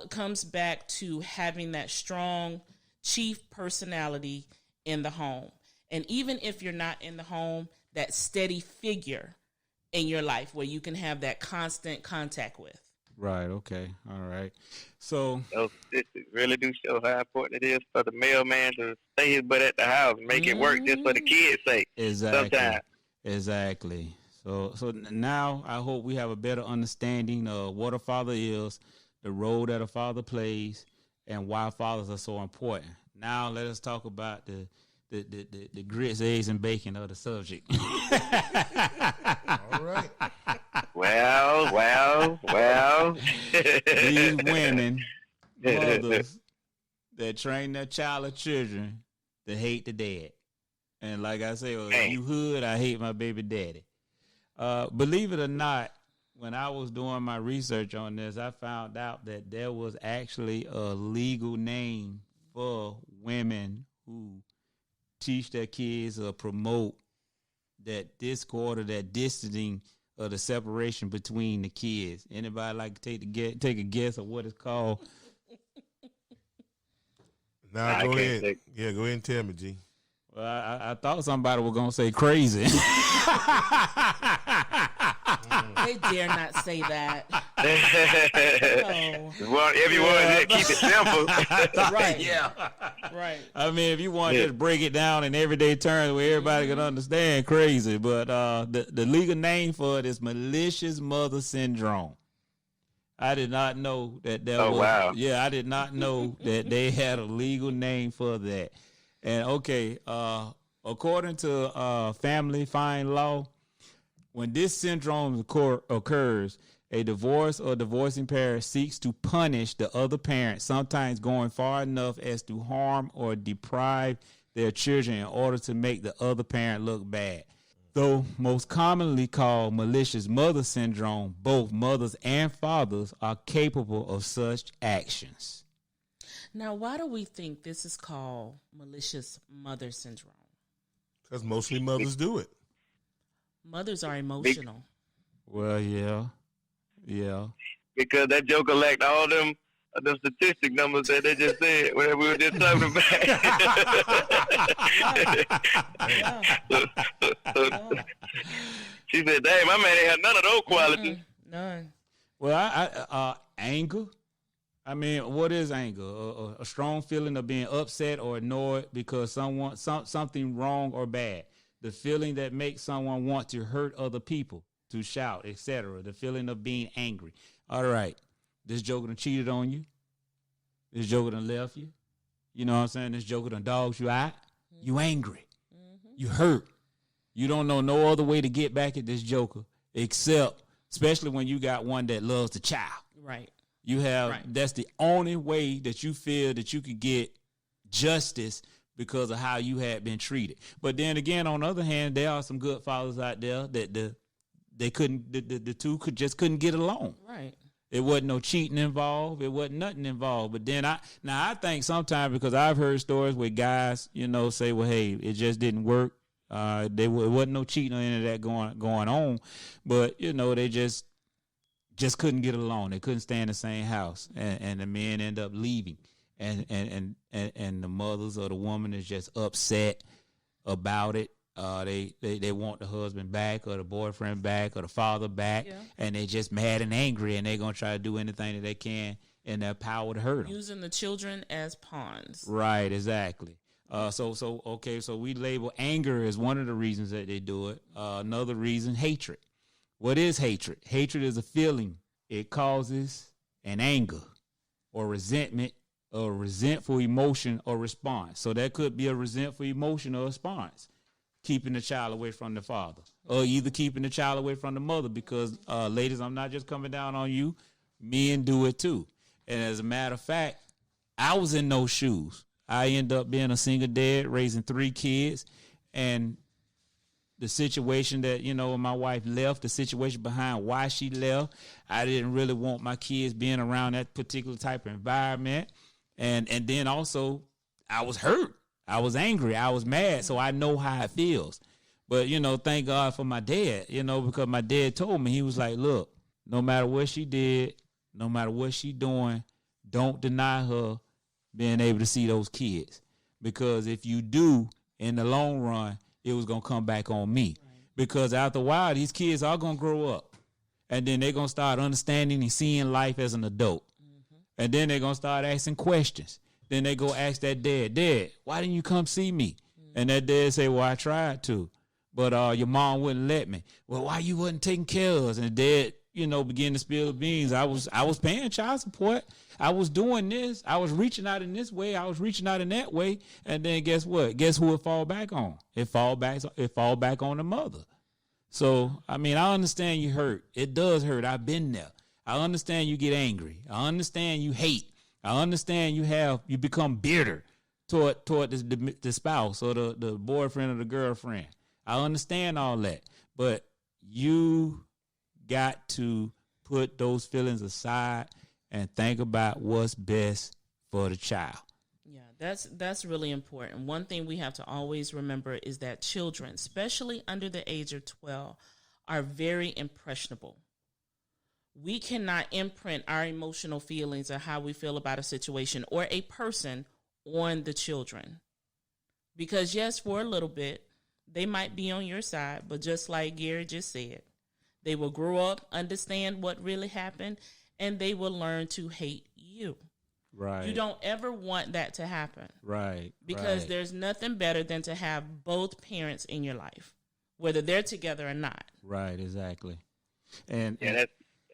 comes back to having that strong chief personality in the home. And even if you're not in the home, that steady figure in your life where you can have that constant contact with. Right. Okay. All right. So those statistics really do show how important it is for the mailman to stay his butt at the house and make it work just for the kids' sake. Exactly. Sometimes. Exactly. So now I hope we have a better understanding of what a father is, the role that a father plays, and why fathers are so important. Now let us talk about the grits, eggs, and bacon of the subject. All right. Well. These women, mothers, that train their child or children to hate the dad. And like I say, well, if you hood, I hate my baby daddy. Believe it or not, when I was doing my research on this, I found out that there was actually a legal name for women who teach their kids or promote that discord or that distancing or the separation between the kids. Anybody like to take a guess of what it's called? Now go ahead. Yeah, go ahead and tell me, G. Well, I thought somebody was gonna say crazy. They dare not say that. Well, everyone keep it simple. Right. Yeah. Right. I mean, if you want to just break it down in everyday terms where everybody can understand, crazy. But the legal name for it is malicious mother syndrome. I did not know that there was. Wow. Yeah, I did not know that they had a legal name for that. And okay, according to family fine law, when this syndrome occurs, a divorce or divorcing parent seeks to punish the other parent, sometimes going far enough as to harm or deprive their children in order to make the other parent look bad. Though most commonly called malicious mother syndrome, both mothers and fathers are capable of such actions. Now, why do we think this is called malicious mother syndrome? Because mostly mothers do it. Mothers are emotional. Well, yeah. Because that joker lacked all them statistic numbers that they just said, whatever we were just talking about. She said, dang, my man ain't had none of those qualities. None. Well, anger. I mean, what is anger? A strong feeling of being upset or annoyed because something wrong or bad. The feeling that makes someone want to hurt other people, to shout, etc. The feeling of being angry. All right, this joker done cheated on you. This joker done left you. You know what I'm saying? This joker done dogs you out. Mm-hmm. You angry. Mm-hmm. You hurt. You don't know no other way to get back at this joker except, especially when you got one that loves the child. Right. You have, that's the only way that you feel that you could get justice because of how you had been treated. But then again, on the other hand, there are some good fathers out there that the two couldn't get along. Right. It wasn't no cheating involved. It wasn't nothing involved. But then I think sometimes, because I've heard stories where guys, say, well, hey, it just didn't work. It wasn't no cheating or any of that going on. But, they just just couldn't get along. They couldn't stay in the same house, and the men end up leaving, and the mothers or the woman is just upset about it. They want the husband back or the boyfriend back or the father back, and they're just mad and angry, and they're gonna try to do anything that they can in their power to hurt them. Using the children as pawns. Right, exactly. So we label anger as one of the reasons that they do it. Another reason, hatred. What is hatred? Hatred is a feeling. It causes an anger or resentment or resentful emotion or response. So that could be a resentful emotion or response, keeping the child away from the father, or either keeping the child away from the mother, because ladies, I'm not just coming down on you. Men do it too. And as a matter of fact, I was in those shoes. I ended up being a single dad, raising 3 kids, and the situation that, when my wife left, the situation behind why she left, I didn't really want my kids being around that particular type of environment. And then also I was hurt. I was angry. I was mad. So I know how it feels. But, thank God for my dad, because my dad told me, he was like, look, no matter what she did, no matter what she doing, don't deny her being able to see those kids. Because if you do, in the long run, it was going to come back on me. Right. Because after a while, these kids are going to grow up. And then they're going to start understanding and seeing life as an adult. Mm-hmm. And then they're going to start asking questions. Then they go ask that dad, why didn't you come see me? Mm-hmm. And that dad say, well, I tried to, but your mom wouldn't let me. Well, why you wasn't taking care of us? And the dad, begin to spill the beans. I was paying child support. I was doing this. I was reaching out in this way. I was reaching out in that way. And then guess what? Guess who it fall back on? It fall back on the mother. So, I understand you hurt. It does hurt. I've been there. I understand you get angry. I understand you hate. I understand you become bitter toward the spouse or the boyfriend or the girlfriend. I understand all that. But you got to put those feelings aside and think about what's best for the child. Yeah, that's really important. One thing we have to always remember is that children, especially under the age of 12, are very impressionable. We cannot imprint our emotional feelings or how we feel about a situation or a person on the children. Because yes, for a little bit, they might be on your side, but just like Gary just said, they will grow up, understand what really happened, and they will learn to hate you. Right. You don't ever want that to happen. Right. Because there's nothing better than to have both parents in your life, whether they're together or not. Right, exactly. And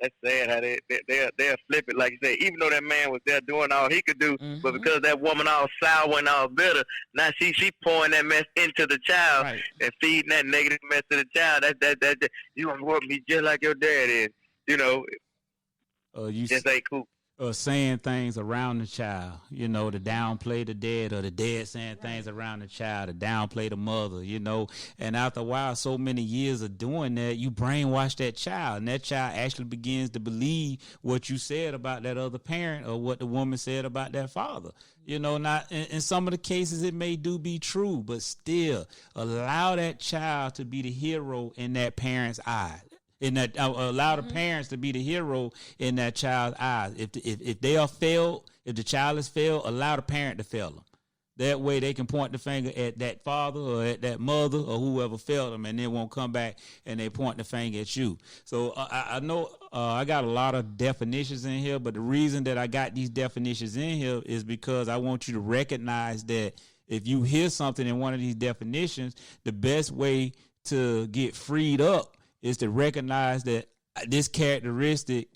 that's sad how they'll flip it, like you say, even though that man was there doing all he could do, mm-hmm. but because that woman all sour and all bitter, now she pouring that mess into the child, right, and feeding that negative mess to the child. That you gonna work me just like your dad is, just ain't cool. Saying things around the child, to downplay the dad, or the dad saying things around the child to downplay the mother, and after a while, so many years of doing that, you brainwash that child, and that child actually begins to believe what you said about that other parent or what the woman said about that father. Not in some of the cases it may be true, but still allow that child to be the hero in that parent's eyes. Allow the parents to be the hero in that child's eyes. If they are failed, if the child is failed, allow the parent to fail them. That way they can point the finger at that father or at that mother or whoever failed them, and then won't come back and they point the finger at you. So I know I got a lot of definitions in here, but the reason that I got these definitions in here is because I want you to recognize that if you hear something in one of these definitions, the best way to get freed up is to recognize that this characteristic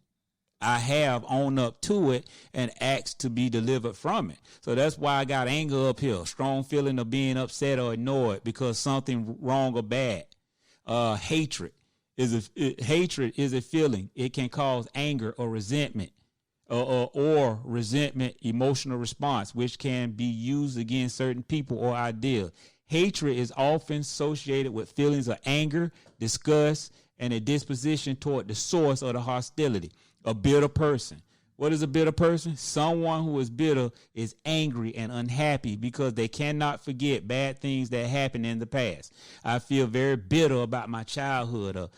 I have, own up to it, and ask to be delivered from it. So that's why I got anger up here, strong feeling of being upset or annoyed because something wrong or bad. Hatred is a feeling. It can cause anger or resentment or resentment emotional response, which can be used against certain people or ideas. Hatred is often associated with feelings of anger, disgust, and a disposition toward the source of the hostility. A bitter person. What is a bitter person? Someone who is bitter is angry and unhappy because they cannot forget bad things that happened in the past. I feel very bitter about my childhood.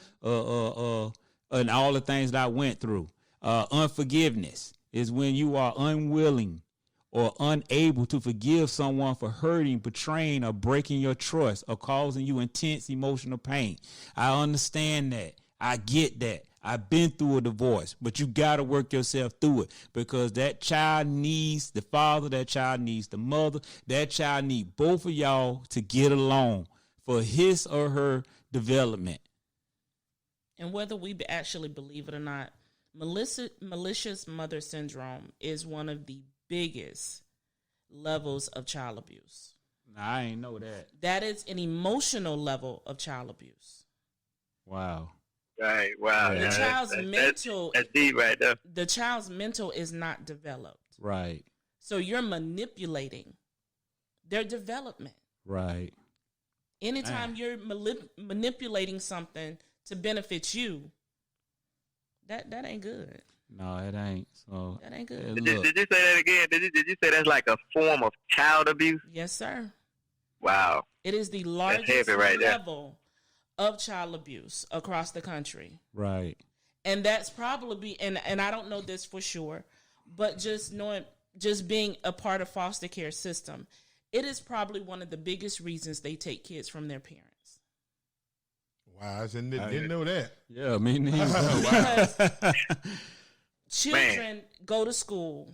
and all the things that I went through. Unforgiveness is when you are unwilling or unable to forgive someone for hurting, betraying, or breaking your trust or causing you intense emotional pain. I understand that. I get that. I've been through a divorce, but you got to work yourself through it because that child needs the father, that child needs the mother, that child needs both of y'all to get along for his or her development. And whether we actually believe it or not, malicious mother syndrome is one of the biggest levels of child abuse. Nah, I ain't know that. That is an emotional level of child abuse. Wow. Right. Wow. The child's mental. That's deep right there. The child's mental is not developed. Right. So you're manipulating their development. Right. Anytime you're manipulating something to benefit you, that ain't good. No, it ain't. So that ain't good. Did you say that again? Did you say that's like a form of child abuse? Yes, sir. Wow. It is the largest level of child abuse across the country. Right. And that's probably and I don't know this for sure, but just being a part of foster care system, it is probably one of the biggest reasons they take kids from their parents. Wow, I didn't know that. Yeah, me neither. Because children go to school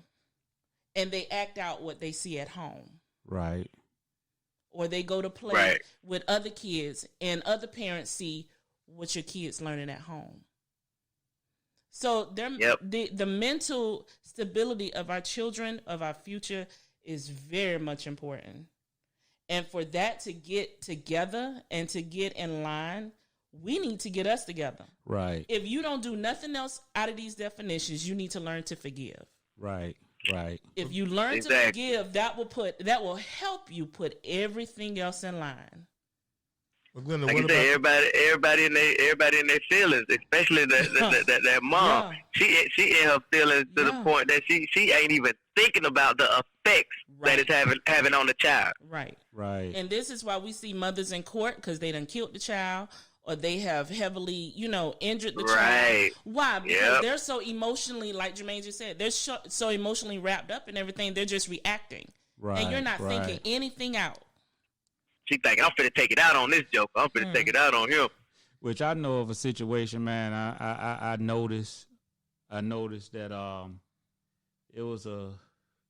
and they act out what they see at home. Right. Or they go to play with other kids and other parents see what your kids learning at home. So the mental stability of our children, of our future, is very much important. And for that to get together and to get in line, we need to get us together. Right. If you don't do nothing else out of these definitions, you need to learn to forgive. Right. Right. If you learn to forgive, that will help you put everything else in line. Well, Glenda, like you say, everybody in their feelings, especially that mom. Yeah. She in her feelings to the point that she ain't even thinking about the effects that it's having on the child. Right. Right. And this is why we see mothers in court because they done killed the child. Or they have heavily, injured the child. Why? Because they're so emotionally, like Jermaine just said, they're so emotionally wrapped up in everything. They're just reacting. Right. And you're not thinking anything out. She thinking, I'm finna take it out on this joke. I'm finna take it out on him. Which I know of a situation, man. I noticed that it was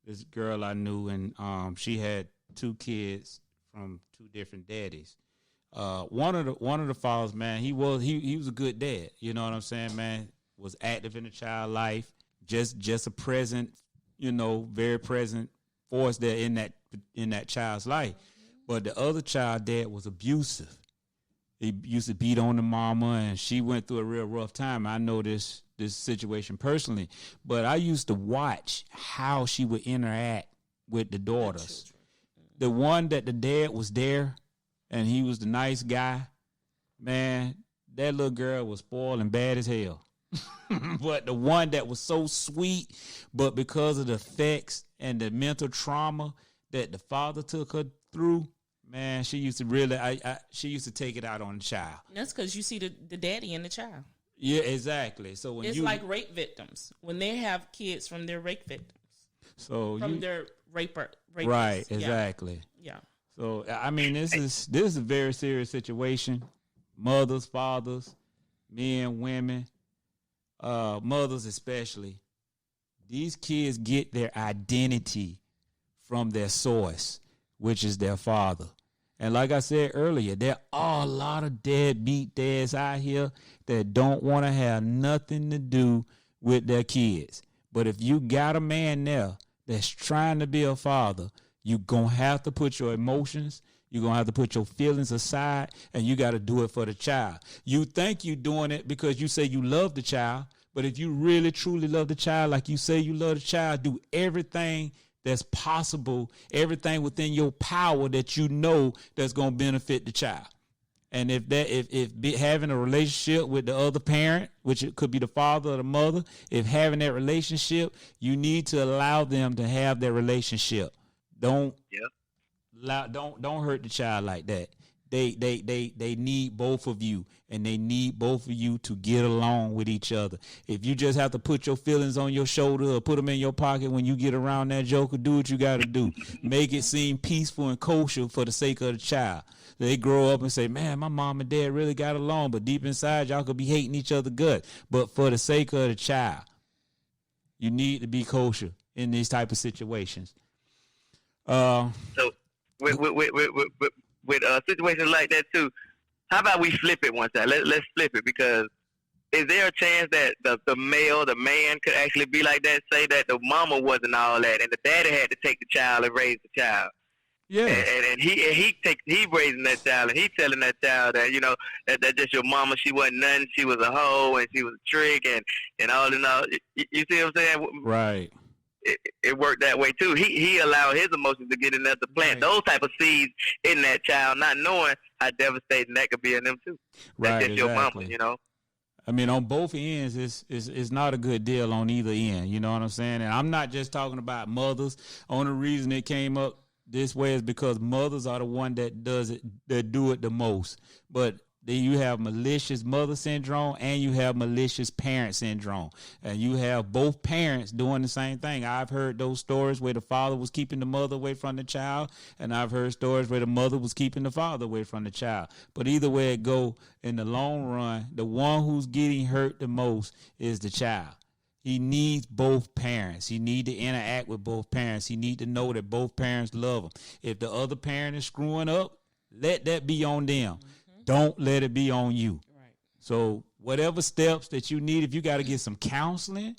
this girl I knew, and she had 2 kids from 2 different daddies. One of the fathers, man, he was a good dad. You know what I'm saying, man? Was active in the child life, just a present, very present force there in that child's life. But the other child dad was abusive. He used to beat on the mama, and she went through a real rough time. I know this situation personally, but I used to watch how she would interact with the daughters. The one that the dad was there, and he was the nice guy, man, that little girl was spoiled and bad as hell. But the one that was so sweet, but because of the effects and the mental trauma that the father took her through, man, she used to she used to take it out on the child. That's because you see the daddy and the child. Yeah, exactly. So when it's like rape victims when they have kids from their rape victims. So from their rapists. Right, exactly. Yeah. So I mean, this is a very serious situation. Mothers, fathers, men, women, mothers especially. These kids get their identity from their source, which is their father. And like I said earlier, there are a lot of deadbeat dads out here that don't want to have nothing to do with their kids. But if you got a man there that's trying to be a father, you're going to have to put your emotions, you're going to have to put your feelings aside, and you got to do it for the child. You think you're doing it because you say you love the child, but if you really, truly love the child like you say you love the child, do everything that's possible, everything within your power that you know that's going to benefit the child. And if having a relationship with the other parent, which it could be the father or the mother, if having that relationship, you need to allow them to have that relationship. Don't hurt the child like that. they need both of you, and they need both of you to get along with each other. If you just have to put your feelings on your shoulder or put them in your pocket when you get around that joker, do what you got to do. Make it seem peaceful and kosher for the sake of the child. They grow up and say, man, my mom and dad really got along, but deep inside y'all could be hating each other good. But for the sake of the child, you need to be kosher in these type of situations. So with situations like that too, how about we flip it one time? Let's flip it, because is there a chance that the man could actually be like that? Say that the mama wasn't all that, and the daddy had to take the child and raise the child. Yeah, and he raising that child, and he telling that child that, you know, that just your mama, she wasn't nothing, she was a hoe, and she was a trick, and all in all. You see what I'm saying? right. It worked that way too. He allowed his emotions to get in there to plant those type of seeds in that child, not knowing how devastating that could be in them too. That's just your mama, you know. I mean, on both ends, it's not a good deal on either end. You know what I'm saying? And I'm not just talking about mothers. Only reason it came up this way is because mothers are the one that does it, that do it the most. But then you have malicious mother syndrome and you have malicious parent syndrome. And you have both parents doing the same thing. I've heard those stories where the father was keeping the mother away from the child, and I've heard stories where the mother was keeping the father away from the child. But either way it go, in the long run, the one who's getting hurt the most is the child. He needs both parents. He need to interact with both parents. He need to know that both parents love him. If the other parent is screwing up, let that be on them. Don't let it be on you. Right. So whatever steps that you need, if you got to get some counseling,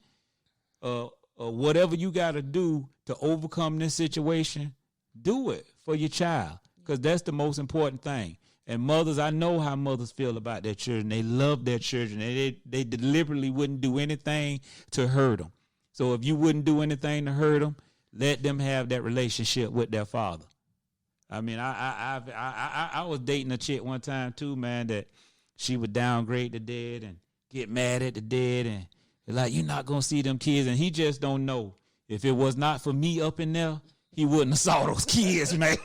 whatever you got to do to overcome this situation, do it for your child, because that's the most important thing. And mothers, I know how mothers feel about their children. They love their children. They deliberately wouldn't do anything to hurt them. So if you wouldn't do anything to hurt them, let them have that relationship with their father. I mean, I was dating a chick one time too, man, that she would downgrade the dad and get mad at the dad and like, you're not gonna see them kids, and he just don't know. If it was not for me up in there, he wouldn't have saw those kids, man.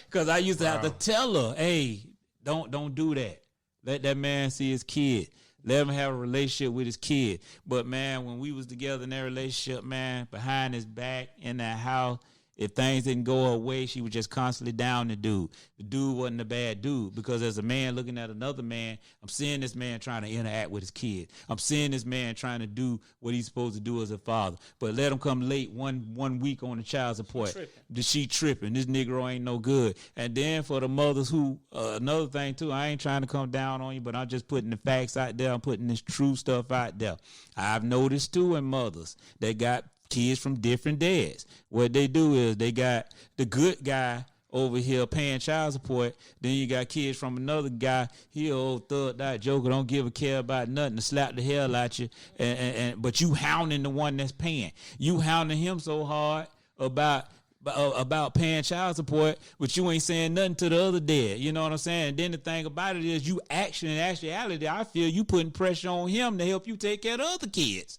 Because I used to have to tell her, hey, don't do that. Let that man see his kid. Let him have a relationship with his kid. But, man, when we was together in that relationship, man, behind his back in that house, if things didn't go her way, she was just constantly down the dude. The dude wasn't a bad dude, because as a man looking at another man, I'm seeing this man trying to interact with his kid. I'm seeing this man trying to do what he's supposed to do as a father. But let him come late one week on the child support. She tripping. This Negro ain't no good. And then for the mothers who, another thing too, I ain't trying to come down on you, but I'm just putting the facts out there. I'm putting this true stuff out there. I've noticed too in mothers, they got kids from different dads. What they do is they got the good guy over here paying child support. Then you got kids from another guy. He old thug, that joker, don't give a care about nothing, to slap the hell out you. But you hounding the one that's paying. You hounding him so hard about paying child support, but you ain't saying nothing to the other dad. You know what I'm saying? And then the thing about it is, you in actuality, I feel you putting pressure on him to help you take care of the other kids.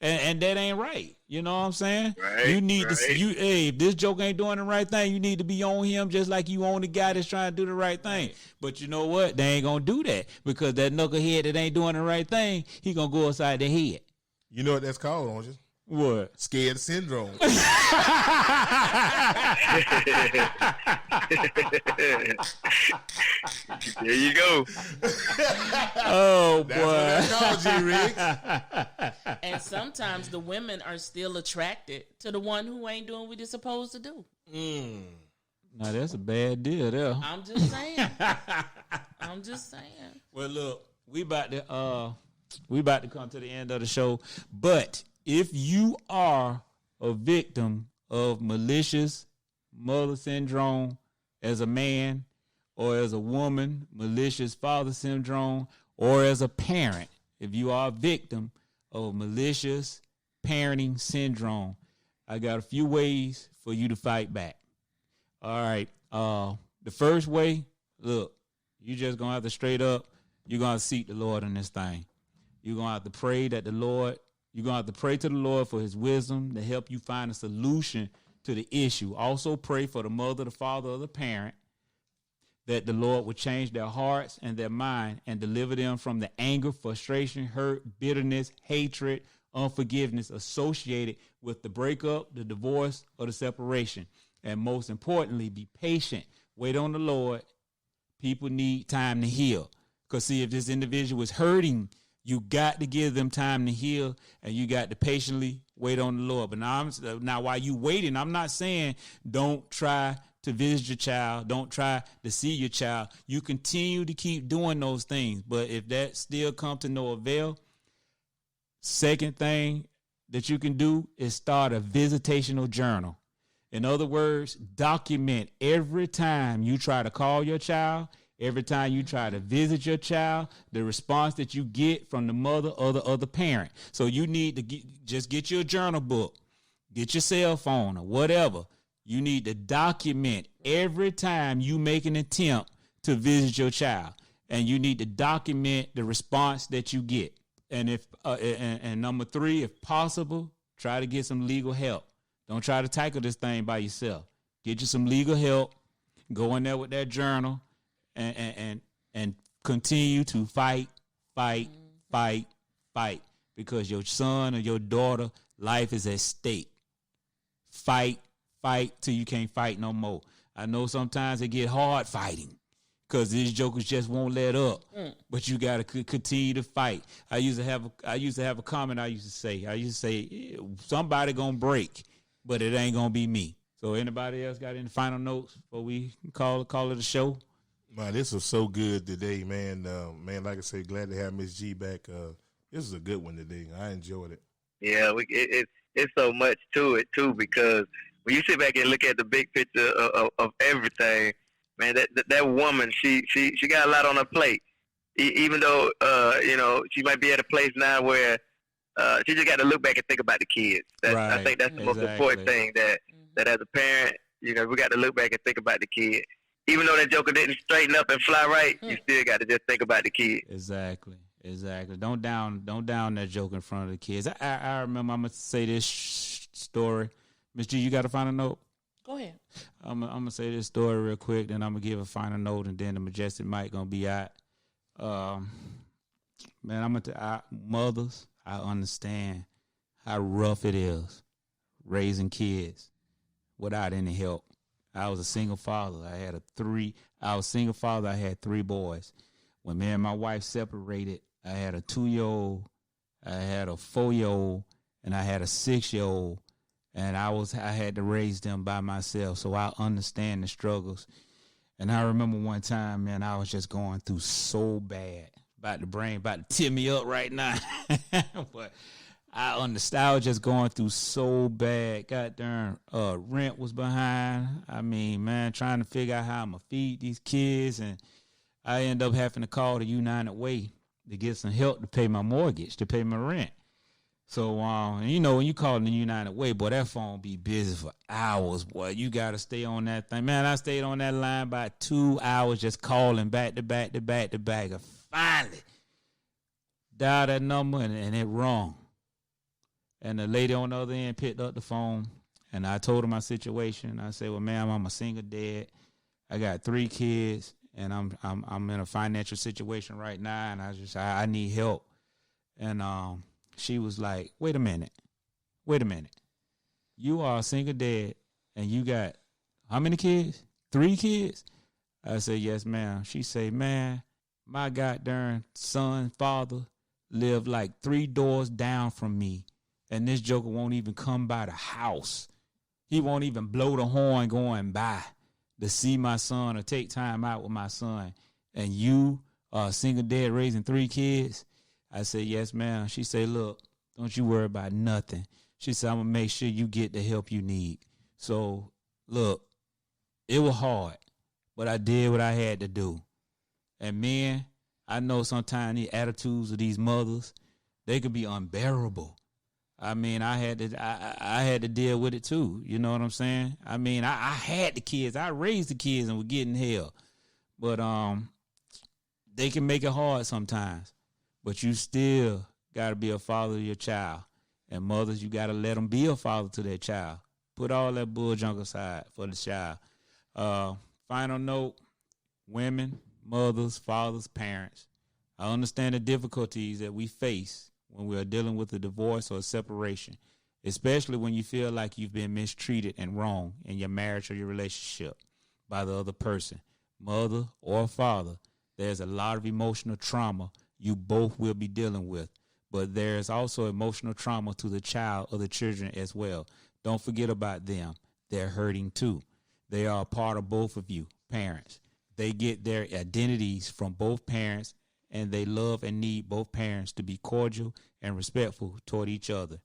And that ain't right. You know what I'm saying? Right, you need to, hey, if this joke ain't doing the right thing, you need to be on him just like you on the guy that's trying to do the right thing. But you know what? They ain't going to do that, because that knucklehead that ain't doing the right thing, he going to go upside their head. You know what that's called, don't you? What? Scared syndrome. There you go. Oh, boy. That's what that's called, JRigs. And sometimes the women are still attracted to the one who ain't doing what they're supposed to do. Now, that's a bad deal there. I'm just saying. I'm just saying. Well, look, we about to come to the end of the show, but if you are a victim of malicious mother syndrome as a man, or as a woman, malicious father syndrome, or as a parent, if you are a victim of malicious parenting syndrome, I got a few ways for you to fight back. All right. The first way, look, you just going to have to straight up, you're going to seek the Lord in this thing. You're going to have to pray that the Lord, you're going to have to pray to the Lord for his wisdom to help you find a solution to the issue. Also pray for the mother, the father, or the parent that the Lord would change their hearts and their mind and deliver them from the anger, frustration, hurt, bitterness, hatred, unforgiveness associated with the breakup, the divorce, or the separation. And most importantly, be patient. Wait on the Lord. People need time to heal. Because, see, if this individual is hurting, you got to give them time to heal, and you got to patiently wait on the Lord. But now while you waiting, I'm not saying don't try to visit your child. Don't try to see your child. You continue to keep doing those things. But if that still comes to no avail, second thing that you can do is start a visitational journal. In other words, document every time you try to call your child, every time you try to visit your child, the response that you get from the mother or the other parent. So you need to just get your journal book, get your cell phone or whatever. You need to document every time you make an attempt to visit your child, and you need to document the response that you get. And if and number 3, if possible, try to get some legal help. Don't try to tackle this thing by yourself. Get you some legal help. Go in there with that journal and continue to fight, because your son or your daughter life is at stake. Fight till you can't fight no more. I know sometimes it get hard fighting because these jokers just won't let up. But you got to continue to fight. I used to have a comment I used to say somebody gonna break, but it ain't gonna be me. So anybody else got any final notes before we call it a show? Man, this was so good today, man. Man, like I said, glad to have Miss G back. This is a good one today. I enjoyed it. Yeah, it's so much to it too, because when you sit back and look at the big picture of everything, man, that woman, she got a lot on her plate. Even though she might be at a place now where she just got to look back and think about the kids. Right. I think that's the most important thing, that as a parent, we got to look back and think about the kid. Even though that joker didn't straighten up and fly right, you still got to just think about the kid. Exactly. Don't down that joke in front of the kids. I remember. I'm gonna say this story. Miss G, you got a final note? Go ahead. I'm gonna say this story real quick, then I'm gonna give a final note, and then the majestic mic gonna be out. Man, mothers, I understand how rough it is raising kids without any help. I was a single father. I had 3 boys. When me and my wife separated, I had a 2-year-old, I had a 4-year-old, and I had a 6-year-old, and I had to raise them by myself. So I understand the struggles. And I remember one time, man, I was just going through so bad, about to tear me up right now. But I understand. I was just going through so bad. Goddamn, rent was behind. I mean, man, trying to figure out how I'm going to feed these kids. And I ended up having to call the United Way to get some help to pay my mortgage, to pay my rent. So, when you call the United Way, boy, that phone be busy for hours, boy. You got to stay on that thing. Man, I stayed on that line about 2 hours just calling back to back. And finally dialed that number, and it rung. And the lady on the other end picked up the phone, and I told her my situation. I said, well, ma'am, I'm a single dad. I got 3 kids, and I'm in a financial situation right now, and I need help. And she was like, wait a minute. You are a single dad, and you got how many kids? 3 kids? I said, yes, ma'am. She said, man, my goddamn son, father, lived like 3 doors down from me, and this joker won't even come by the house. He won't even blow the horn going by to see my son or take time out with my son. And you are a single dad raising 3 kids? I said, yes, ma'am. She said, look, don't you worry about nothing. She said, I'm going to make sure you get the help you need. So, look, it was hard, but I did what I had to do. And men, I know sometimes the attitudes of these mothers, they could be unbearable. I mean, I had to deal with it too. You know what I'm saying? I mean, I had the kids. I raised the kids and was getting hell. But they can make it hard sometimes. But you still got to be a father to your child. And mothers, you got to let them be a father to their child. Put all that bull junk aside for the child. Final note, women, mothers, fathers, parents. I understand the difficulties that we face when we are dealing with a divorce or a separation, especially when you feel like you've been mistreated and wrong in your marriage or your relationship by the other person, mother or father. There's a lot of emotional trauma you both will be dealing with, but there's also emotional trauma to the child or the children as well. Don't forget about them. They're hurting too. They are a part of both of you, parents. They get their identities from both parents, and they love and need both parents to be cordial and respectful toward each other,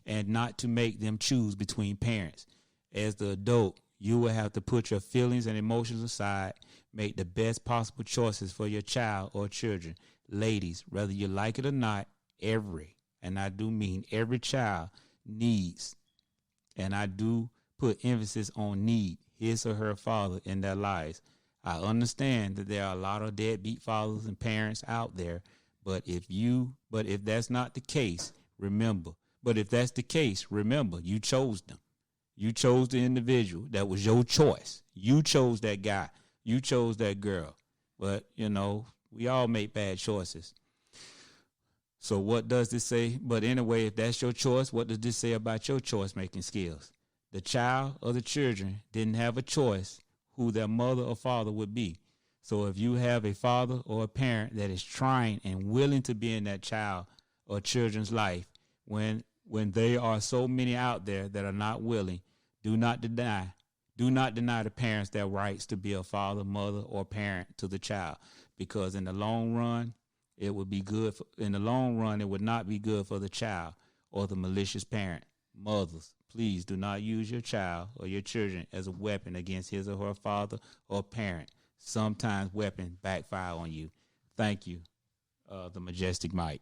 and not to make them choose between parents. As the adult, you will have to put your feelings and emotions aside, make the best possible choices for your child or children. Ladies, whether you like it or not, and I do mean every child needs, and I do put emphasis on need, his or her father in their lives. I understand that there are a lot of deadbeat fathers and parents out there, but if that's not the case, remember, you chose them. You chose the individual. That was your choice. You chose that guy. You chose that girl. But, we all make bad choices. So what does this say? But anyway, if that's your choice, what does this say about your choice-making skills? The child or the children didn't have a choice who their mother or father would be. So if you have a father or a parent that is trying and willing to be in that child or children's life, when there are so many out there that are not willing, do not deny the parents their rights to be a father, mother, or parent to the child, because in the long run, it would not be good for the child or the malicious parent. Mothers, please do not use your child or your children as a weapon against his or her father or parent. Sometimes weapons backfire on you. Thank you, the Majestic Mike.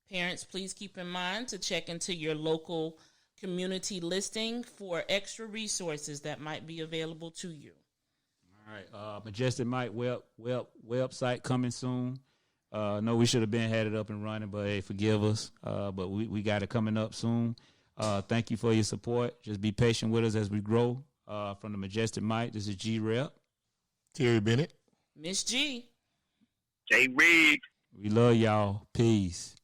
Parents, please keep in mind to check into your local community listing for extra resources that might be available to you. All right, Majestic Mike website coming soon. No, we should have had it up and running, but hey, forgive us. But we got it coming up soon. Thank you for your support. Just be patient with us as we grow. From the Majestic Mike, this is JRigs. Terry Bennett. Miss G. JRigs. We love y'all. Peace.